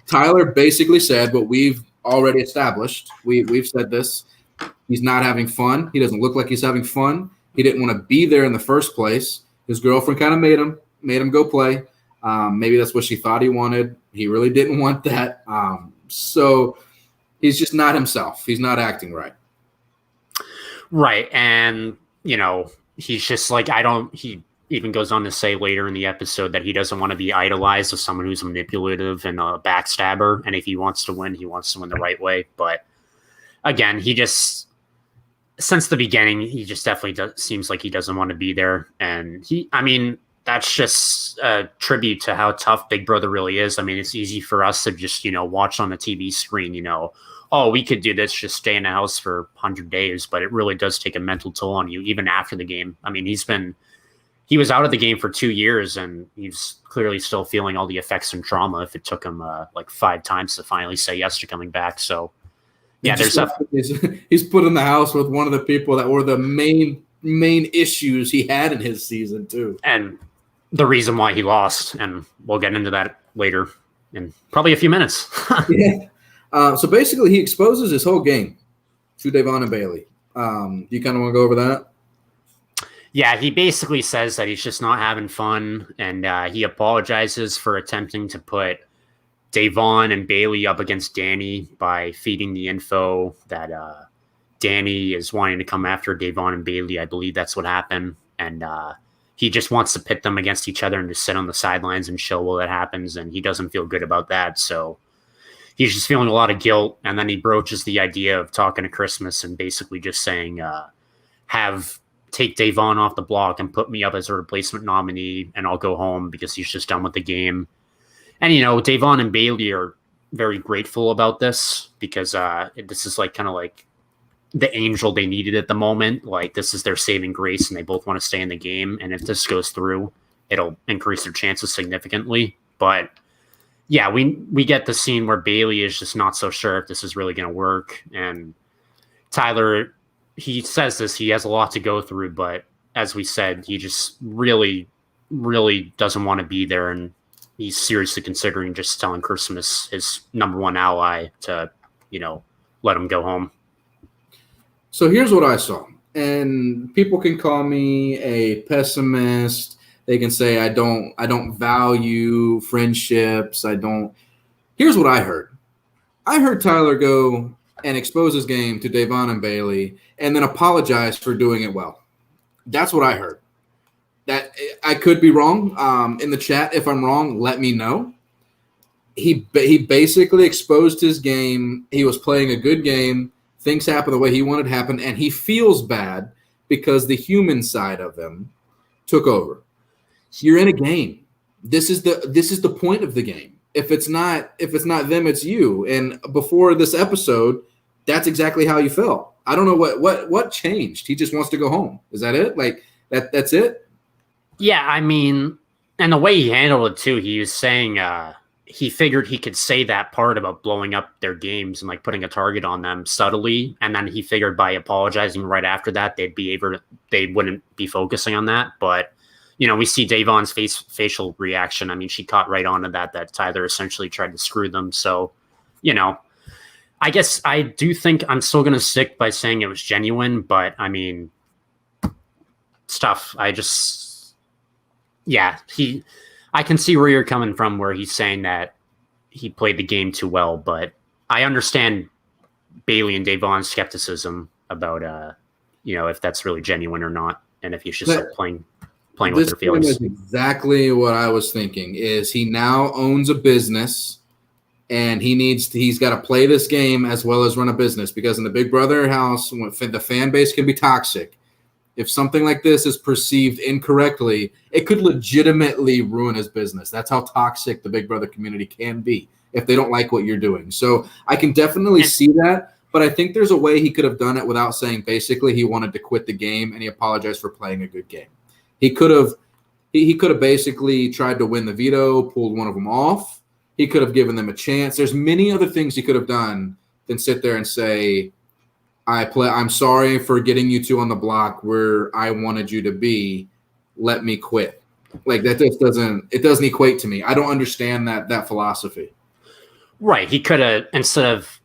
Tyler basically said what we've already established. We've said this. He's not having fun. He doesn't look like he's having fun. He didn't want to be there in the first place. His girlfriend kind of made him go play. Maybe that's what she thought he wanted. He really didn't want that. So he's just not himself. He's not acting right. Right. And, you know, he's just like, he even goes on to say later in the episode that he doesn't want to be idolized as someone who's manipulative and a backstabber. And if he wants to win, he wants to win the right way. But again, since the beginning, he just definitely seems like he doesn't want to be there. And that's just a tribute to how tough Big Brother really is. I mean, it's easy for us to just, you know, watch on the TV screen, you know, oh, we could do this, just stay in the house for 100 days, but it really does take a mental toll on you, even after the game. I mean, he's been he was out of the game for 2 years, and he's clearly still feeling all the effects and trauma if it took him like 5 times to finally say yes to coming back. So, yeah, he's put in the house with one of the people that were the main issues he had in his season too. And the reason why he lost, and we'll get into that later in probably a few minutes. Yeah. So basically, he exposes his whole game to Devon and Bailey. Do you kind of want to go over that? Yeah, he basically says that he's just not having fun, and he apologizes for attempting to put Devon and Bailey up against Danny by feeding the info that Danny is wanting to come after Devon and Bailey. I believe that's what happened. And he just wants to pit them against each other and just sit on the sidelines and chill while that happens. And he doesn't feel good about that. So he's just feeling a lot of guilt. And then he broaches the idea of talking to Christmas and basically just saying, take Devon off the block and put me up as a replacement nominee, and I'll go home because he's just done with the game. And, Devon and Bailey are very grateful about this because this is like kind of like the angel they needed at the moment. Like, this is their saving grace, and they both want to stay in the game. And if this goes through, it'll increase their chances significantly. But yeah, we get the scene where Bailey is just not so sure if this is really going to work. And Tyler, he says this, he has a lot to go through, but as we said, he just really, really doesn't want to be there. And he's seriously considering just telling Christmas, his number one ally, to, let him go home. So here's what I saw. And people can call me a pessimist. They can say I don't value friendships. Here's what I heard. I heard Tyler go and expose his game to Devon and Bailey and then apologize for doing it well. That's what I heard. That I could be wrong. In the chat, if I'm wrong, let me know. He basically exposed his game. He was playing a good game. Things happen the way he wanted to happen, and he feels bad because the human side of him took over. You're in a game. This is the point of the game. If it's not them, it's you. And before this episode, that's exactly how you felt. I don't know what changed. He just wants to go home. Is that it? Like that's it? Yeah, I mean, and the way he handled it too, he was saying he figured he could say that part about blowing up their games and like putting a target on them subtly, and then he figured by apologizing right after that, they wouldn't be focusing on that. But we see Devon's facial reaction. I mean, she caught right onto that Tyler essentially tried to screw them. So, I guess I do think I'm still going to stick by saying it was genuine, but I mean, I can see where you're coming from, where he's saying that he played the game too well, but I understand Bailey and Devon's skepticism about, if that's really genuine or not. And if he's just like playing with their feelings. This is exactly what I was thinking. Is he now owns a business, and he's got to play this game as well as run a business, because in the Big Brother house, the fan base can be toxic. If something like this is perceived incorrectly, it could legitimately ruin his business. That's how toxic the Big Brother community can be if they don't like what you're doing. So I can definitely see that. But I think there's a way he could have done it without saying basically he wanted to quit the game and he apologized for playing a good game. He could have basically tried to win the veto, pulled one of them off. He could have given them a chance. There's many other things he could have done than sit there and say, I'm sorry for getting you two on the block where I wanted you to be. Let me quit. Like, that just doesn't equate to me. I don't understand that philosophy. Right. He could have, instead of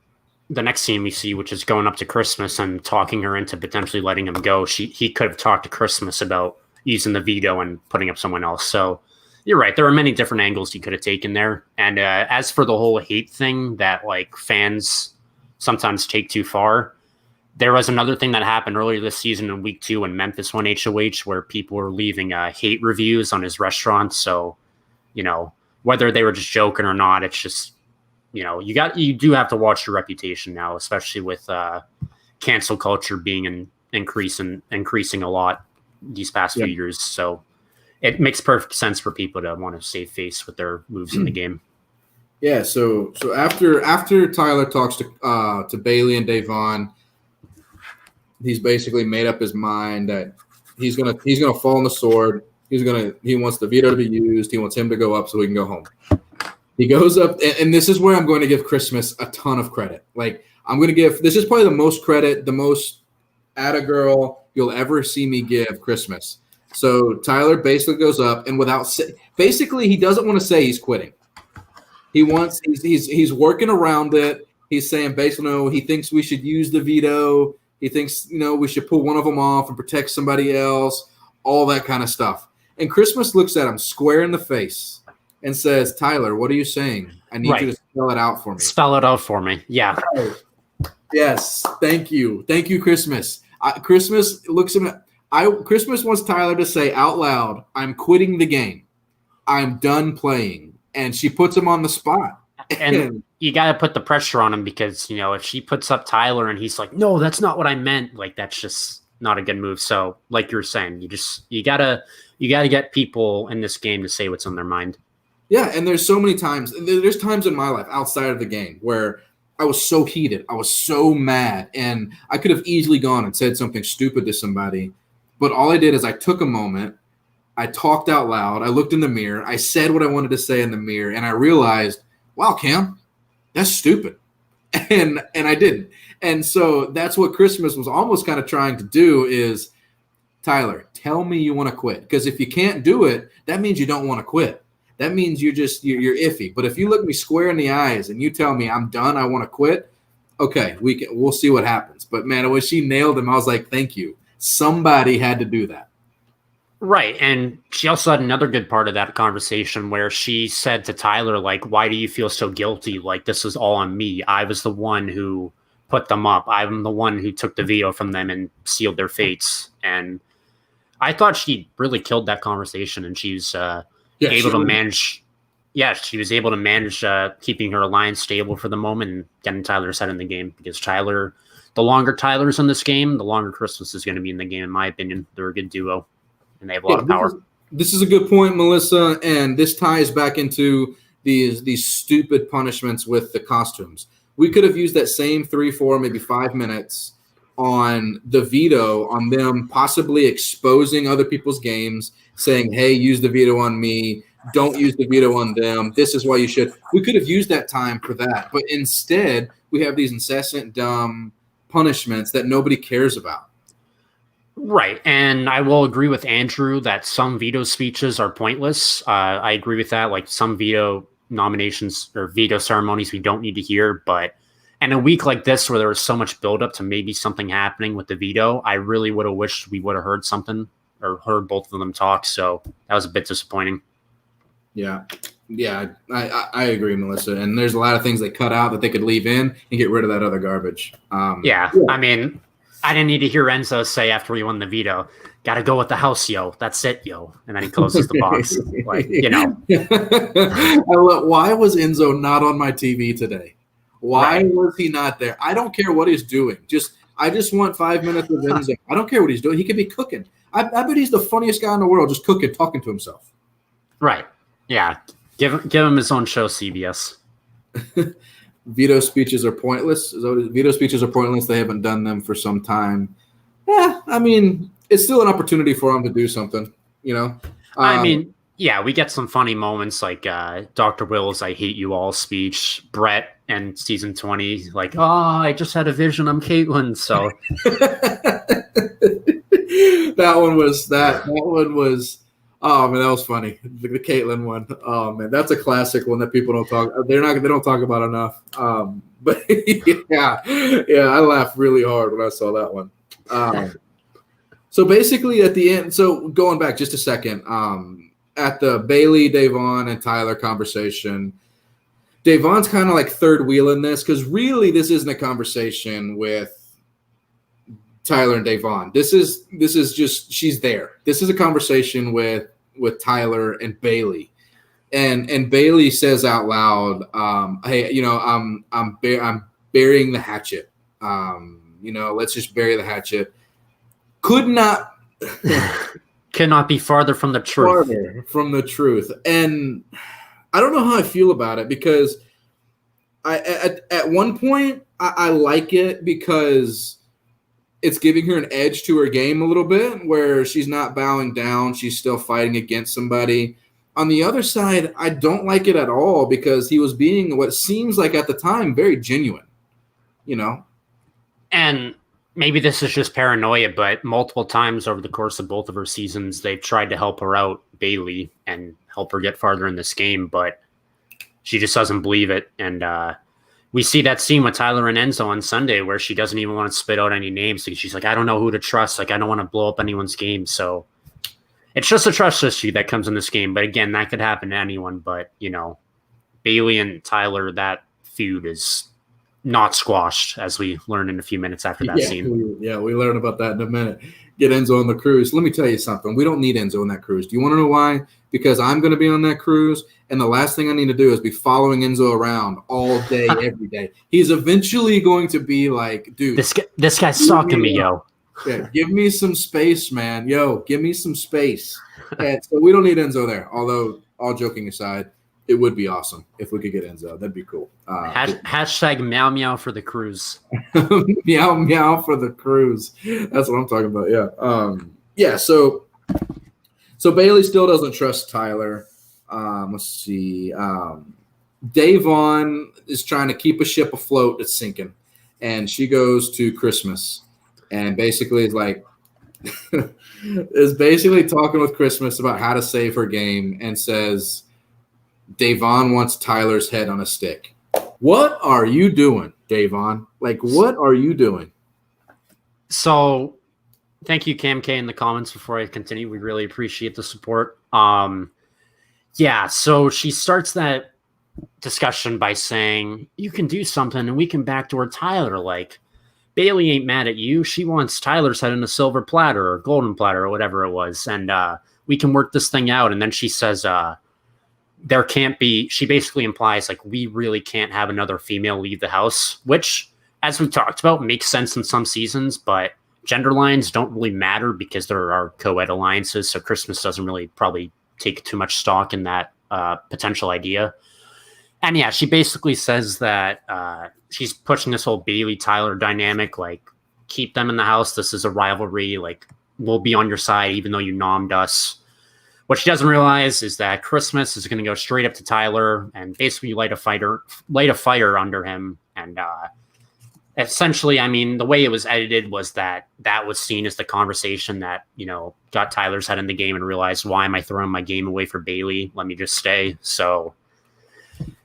the next scene we see, which is going up to Christmas and talking her into potentially letting him go, he could have talked to Christmas about using the veto and putting up someone else. So you're right. There are many different angles he could have taken there. And as for the whole hate thing that like fans sometimes take too far, there was another thing that happened earlier this season in week 2 when Memphis won HOH, where people were leaving hate reviews on his restaurant. So, whether they were just joking or not, it's just, you do have to watch your reputation now, especially with cancel culture being increasing a lot these past few years. So it makes perfect sense for people to want to save face with their moves in the game. Yeah. So after Tyler talks to Bailey and Devon, he's basically made up his mind that he's gonna fall on the sword. He wants the veto to be used. He wants him to go up so he can go home. He goes up, and this is where I'm going to give Christmas a ton of credit. Like, this is probably the most credit, the most atta girl you'll ever see me give Christmas. So Tyler basically goes up, and basically he doesn't want to say he's quitting. He's working around it. He's saying basically, no, he thinks we should use the veto. He thinks, we should pull one of them off and protect somebody else, all that kind of stuff. And Christmas looks at him square in the face and says, Tyler, what are you saying? I need you to spell it out for me. Spell it out for me. Yeah. Yes. Thank you. Thank you, Christmas. Christmas looks at me. Christmas wants Tyler to say out loud, I'm quitting the game. I'm done playing. And she puts him on the spot. And you got to put the pressure on him because, if she puts up Tyler and he's like, no, that's not what I meant. Like, that's just not a good move. So like you're saying, you gotta get people in this game to say what's on their mind. Yeah. And there's so many times, there's times in my life outside of the game where I was so heated. I was so mad. And I could have easily gone and said something stupid to somebody. But all I did is I took a moment. I talked out loud. I looked in the mirror. I said what I wanted to say in the mirror. And I realized, wow, Cam, that's stupid. And I didn't. And so that's what Christmas was almost kind of trying to do is, Tyler, tell me you want to quit. Because if you can't do it, that means you don't want to quit. That means you're iffy. But if you look me square in the eyes and you tell me I'm done, I want to quit, okay, we'll see what happens. But, man, when she nailed him, I was like, thank you. Somebody had to do that. Right. And she also had another good part of that conversation where she said to Tyler, like, why do you feel so guilty? Like, this is all on me. I was the one who put them up. I'm the one who took the veto from them and sealed their fates. And I thought she really killed that conversation, and she's able to manage. Yeah, she was able to manage keeping her alliance stable for the moment and getting Tyler's head in the game because the longer Tyler's in this game, the longer Christmas is going to be in the game, in my opinion. They're a good duo. And they have a lot of power. This is a good point, Melissa, and this ties back into these stupid punishments with the costumes. We could have used that same 3, 4, maybe 5 minutes on the veto, on them possibly exposing other people's games, saying, hey, use the veto on me, don't use the veto on them, this is why you should. We could have used that time for that, but instead we have these incessant, dumb punishments that nobody cares about. Right, and I will agree with Andrew that some veto speeches are pointless. I agree with that. Like some veto nominations or veto ceremonies we don't need to hear. But in a week like this where there was so much buildup to maybe something happening with the veto, I really would have wished we would have heard something or heard both of them talk. So that was a bit disappointing. Yeah, I agree, Melissa. And there's a lot of things they cut out that they could leave in and get rid of that other garbage. I mean, I didn't need to hear Enzo say after he won the veto, got to go with the house, yo. That's it, yo. And then he closes the box. Why was Enzo not on my TV today? Why was he not there? I don't care what he's doing. I just want 5 minutes of Enzo. I don't care what he's doing. He could be cooking. I bet he's the funniest guy in the world, just cooking, talking to himself. Right. Yeah. Give him his own show, CBS. Veto speeches are pointless. Veto speeches are pointless. They haven't done them for some time. I mean, it's still an opportunity for them to do something, we get some funny moments like Dr. Will's "I hate you all" speech, Brett and season 20, like, oh, I just had a vision. I'm Caitlin. So that one was. Oh man, that was funny. The Caitlin one. Oh man, that's a classic one that people don't talk. They don't talk about enough. But yeah, I laughed really hard when I saw that one. So basically, at the end. So going back just a second, at the Bailey, Davon, and Tyler conversation, Davon's kind of like third wheel in this because really this isn't a conversation with Tyler and Davon. This is just she's there. This is a conversation with Tyler and Bailey, and Bailey says out loud, "Hey, I'm burying the hatchet. Let's just bury the hatchet." Could not be farther from the truth. Farther from the truth, and I don't know how I feel about it because at one point I like it because it's giving her an edge to her game a little bit where she's not bowing down. She's still fighting against somebody. On the other side, I don't like it at all because he was being what seems like at the time very genuine, you know? And maybe this is just paranoia, but multiple times over the course of both of her seasons, they've tried to help her out, Bailey, and help her get farther in this game, but she just doesn't believe it. And we see that scene with Tyler and Enzo on Sunday where she doesn't even want to spit out any names because she's like, I don't know who to trust. Like, I don't want to blow up anyone's game. So it's just a trust issue that comes in this game. But again, that could happen to anyone. But, you know, Bailey and Tyler, that feud is not squashed, as we learn in a few minutes after that scene. We learn about that in a minute. Get Enzo on the cruise. Let me tell you something. We don't need Enzo on that cruise. Do you want to know why? Because I'm going to be on that cruise, and the last thing I need to do is be following Enzo around all day, every day. He's eventually going to be like, dude. This guy's stalking me, yo. Yeah, give me some space, man. Yo, give me some space. And so we don't need Enzo there, although, all joking aside, it would be awesome if we could get Enzo. That'd be cool. Hashtag meow meow for the cruise. Meow meow for the cruise. That's what I'm talking about. Yeah. So Bailey still doesn't trust Tyler. Let's see. Davon is trying to keep a ship afloat that's sinking, and she goes to Christmas, and basically is like is basically talking with Christmas about how to save her game, and says Davon wants Tyler's head on a stick. What are you doing, Davon? Like, what are you doing? So, thank you, Cam K, in the comments before I continue. We really appreciate the support. Yeah, so she starts that discussion by saying, you can do something and we can backdoor Tyler. Like, Bailey ain't mad at you. She wants Tyler's head in a silver platter or golden platter or whatever it was. And we can work this thing out. And then she says, there can't be, she basically implies like we really can't have another female leave the house, which, as we talked about, makes sense in some seasons, but gender lines don't really matter because there are co-ed alliances. So Christmas doesn't really probably take too much stock in that potential idea. And yeah, she basically says that she's pushing this whole Bailey Tyler dynamic, like keep them in the house. This is a rivalry. Like we'll be on your side, even though you nommed us. What she doesn't realize is that Christmas is going to go straight up to Tyler and basically light a fire under him. And essentially, I mean, the way it was edited was that was seen as the conversation that, you know, got Tyler's head in the game and realized, why am I throwing my game away for Bailey? Let me just stay. So,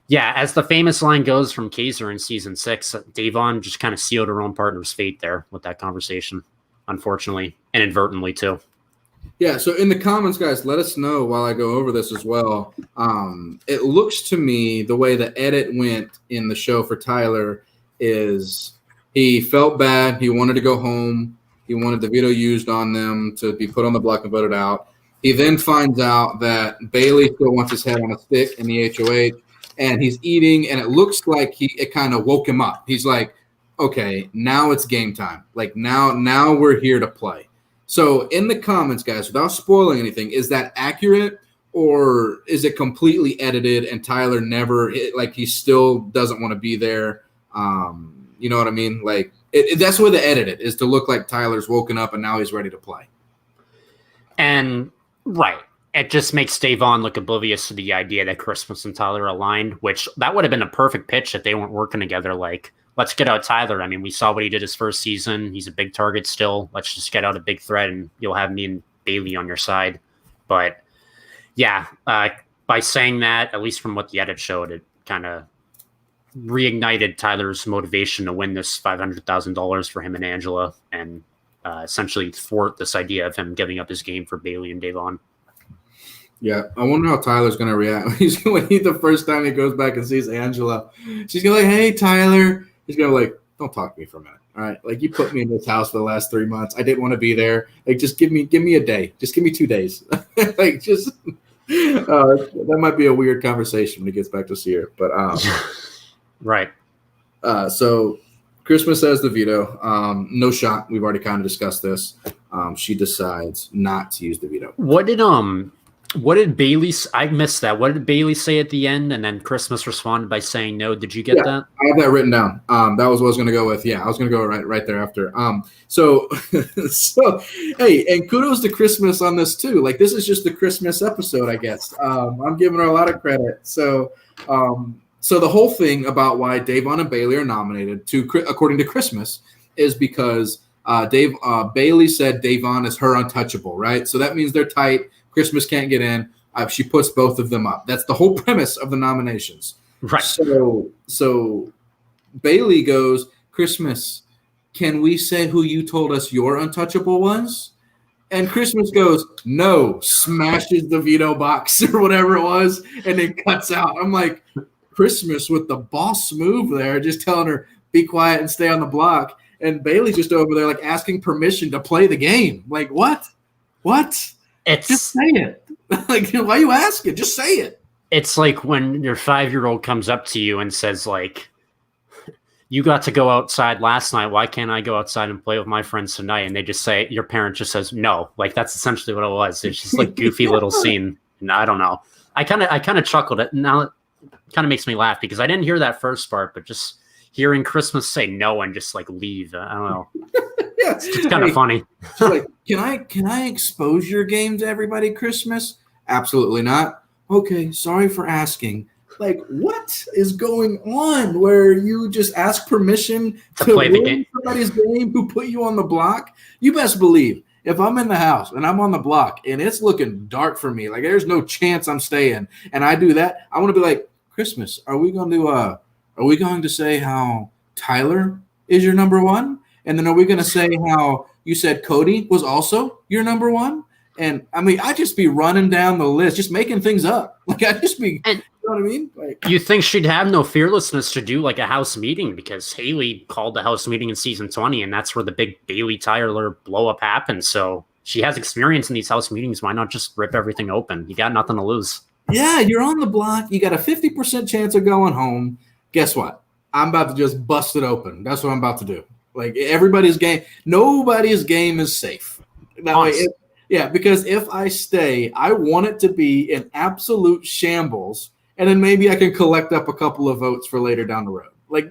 yeah, as the famous line goes from Kaiser in season 6, Davon just kind of sealed her own partner's fate there with that conversation, unfortunately, inadvertently too. Yeah, so in the comments, guys, let us know while I go over this as well. It looks to me the way the edit went in the show for Tyler is he felt bad. He wanted to go home. He wanted the veto used on them to be put on the block and voted out. He then finds out that Bailey still wants his head on a stick in the HOH, and he's eating, and it looks like it kind of woke him up. He's like, okay, now it's game time. Like now we're here to play. So in the comments, guys, without spoiling anything, is that accurate or is it completely edited and Tyler never, like he still doesn't want to be there? You know what I mean? Like that's where they edit it, is to look like Tyler's woken up and now he's ready to play. And right. It just makes Davon look oblivious to the idea that Christmas and Tyler are aligned, which that would have been a perfect pitch if they weren't working together. Like, let's get out Tyler. I mean, we saw what he did his first season. He's a big target still. Let's just get out a big threat and you'll have me and Bailey on your side. But yeah, by saying that, at least from what the edit showed, it kind of reignited Tyler's motivation to win this $500,000 for him and Angela and essentially thwart this idea of him giving up his game for Bailey and Davon. Yeah, I wonder how Tyler's going to react. The first time he goes back and sees Angela, she's going to be like, hey, Tyler. He's going to like, don't talk to me for a minute. All right. Like, you put me in this house for the last 3 months. I didn't want to be there. Like, just give me a day. Just give me 2 days. Like, just that might be a weird conversation when he gets back to see her. But right. So Christmas has the veto. No shot. We've already kind of discussed this. She decides not to use the veto. What did What did Bailey? I missed that. What did Bailey say at the end? And then Christmas responded by saying no. Did you get that? I have that written down. That was what I was going to go with. Yeah, I was going to go right there after. So hey, and kudos to Christmas on this too. Like this is just the Christmas episode, I guess. I'm giving her a lot of credit. So the whole thing about why Davon and Bailey are nominated according to Christmas is because Bailey said Davon is her untouchable, right? So that means they're tight. Christmas can't get in. She puts both of them up. That's the whole premise of the nominations. Right. So Bailey goes, Christmas, can we say who you told us your untouchable was? And Christmas goes, no, smashes the veto box or whatever it was, and then cuts out. I'm like, Christmas with the boss move there, just telling her, be quiet and stay on the block. And Bailey's just over there like asking permission to play the game. Like, what? Just say it. Like, why are you asking? Just say it. It's like when your 5-year-old comes up to you and says, like, you got to go outside last night. Why can't I go outside and play with my friends tonight? And they just say, your parent just says no. Like, that's essentially what it was. It's just like goofy little scene. And I don't know. I kind of chuckled at now. It kind of makes me laugh because I didn't hear that first part, but just hearing Christmas say no and just like leave. I don't know. Yeah, it's just kind of funny. She's like, can I expose your game to everybody Christmas? Absolutely not. Okay, sorry for asking. Like, what is going on where you just ask permission to play the game? Somebody's game who put you on the block? You best believe if I'm in the house and I'm on the block and it's looking dark for me, like there's no chance I'm staying, and I do that, I want to be like, Christmas, are we going to say how Tyler is your number one? And then are we going to say how you said Cody was also your number one? And I mean, I just be running down the list, just making things up. Like I just be, you know what I mean? Like, you think she'd have no fearlessness to do like a house meeting because Haley called the house meeting in season 20, and that's where the big Bailey Tyler blow up happened. So she has experience in these house meetings. Why not just rip everything open? You got nothing to lose. Yeah, you're on the block. You got a 50% chance of going home. Guess what? I'm about to just bust it open. That's what I'm about to do. Like everybody's game, nobody's game is safe. That way, because if I stay, I want it to be an absolute shambles, and then maybe I can collect up a couple of votes for later down the road. Like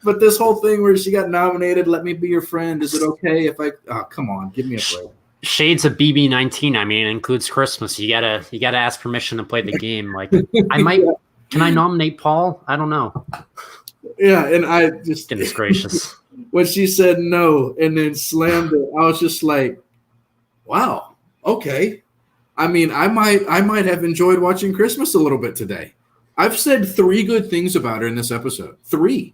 but this whole thing where she got nominated, let me be your friend. Is it okay if I? Oh, come on, give me a break. Shades of BB19. I mean, it includes Christmas. You gotta ask permission to play the game. Like I might. Can I nominate Paul? I don't know. Yeah, and I just goodness gracious. When she said no and then slammed it, I was just like, wow, okay. I mean, I might have enjoyed watching Christmas a little bit today. I've said 3 good things about her in this episode. 3.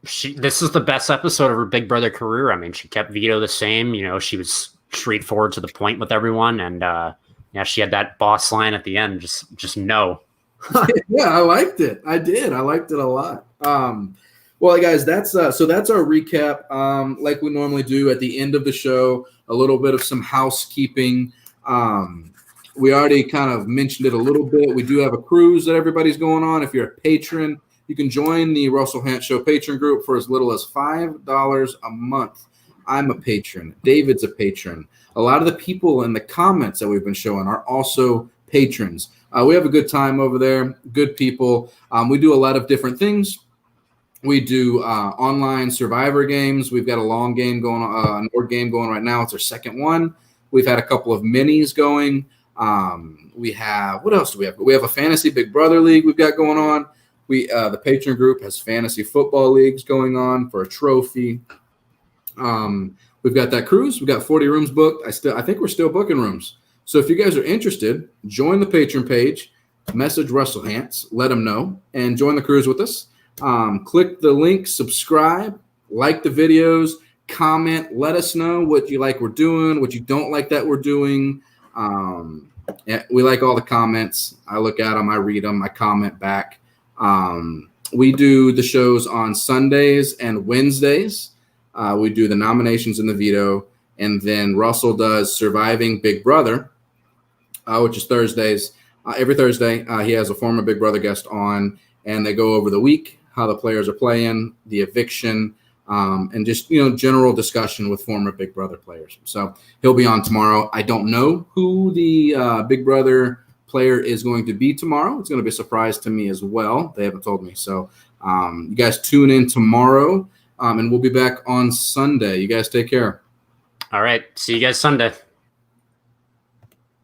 This is the best episode of her Big Brother career. I mean, she kept Veto the same. You know, she was straightforward to the point with everyone, and she had that boss line at the end. Just no. Yeah, I liked it. I did. I liked it a lot. Well, guys, that's our recap. Like we normally do at the end of the show, a little bit of some housekeeping. We already kind of mentioned it a little bit. We do have a cruise that everybody's going on. If you're a patron, you can join the Russell Hant Show patron group for as little as $5 a month. I'm a patron. David's a patron. A lot of the people in the comments that we've been showing are also patrons. We have a good time over there. Good people. We do a lot of different things. We do online Survivor games. We've got a long game going on, a Nord game going right now. It's our second one. We've had a couple of minis going. We have, what else do we have? We have a fantasy Big Brother league we've got going on. The patron group has fantasy football leagues going on for a trophy. We've got that cruise. We've got 40 rooms booked. I think we're still booking rooms. So if you guys are interested, join the patron page, message Russell Hantz, let him know, and join the cruise with us. Click the link, subscribe, like the videos, comment, let us know what you like we're doing, what you don't like that we're doing. We like all the comments. I look at them, I read them, I comment back. We do the shows on Sundays and Wednesdays. We do the nominations and the veto, and then Russell does Surviving Big Brother, which is Thursdays. Every Thursday, he has a former Big Brother guest on, and they go over the week, how the players are playing, the eviction, and just, general discussion with former Big Brother players. So he'll be on tomorrow. I don't know who the Big Brother player is going to be tomorrow. It's going to be a surprise to me as well. They haven't told me. So you guys tune in tomorrow, and we'll be back on Sunday. You guys take care. All right. See you guys Sunday.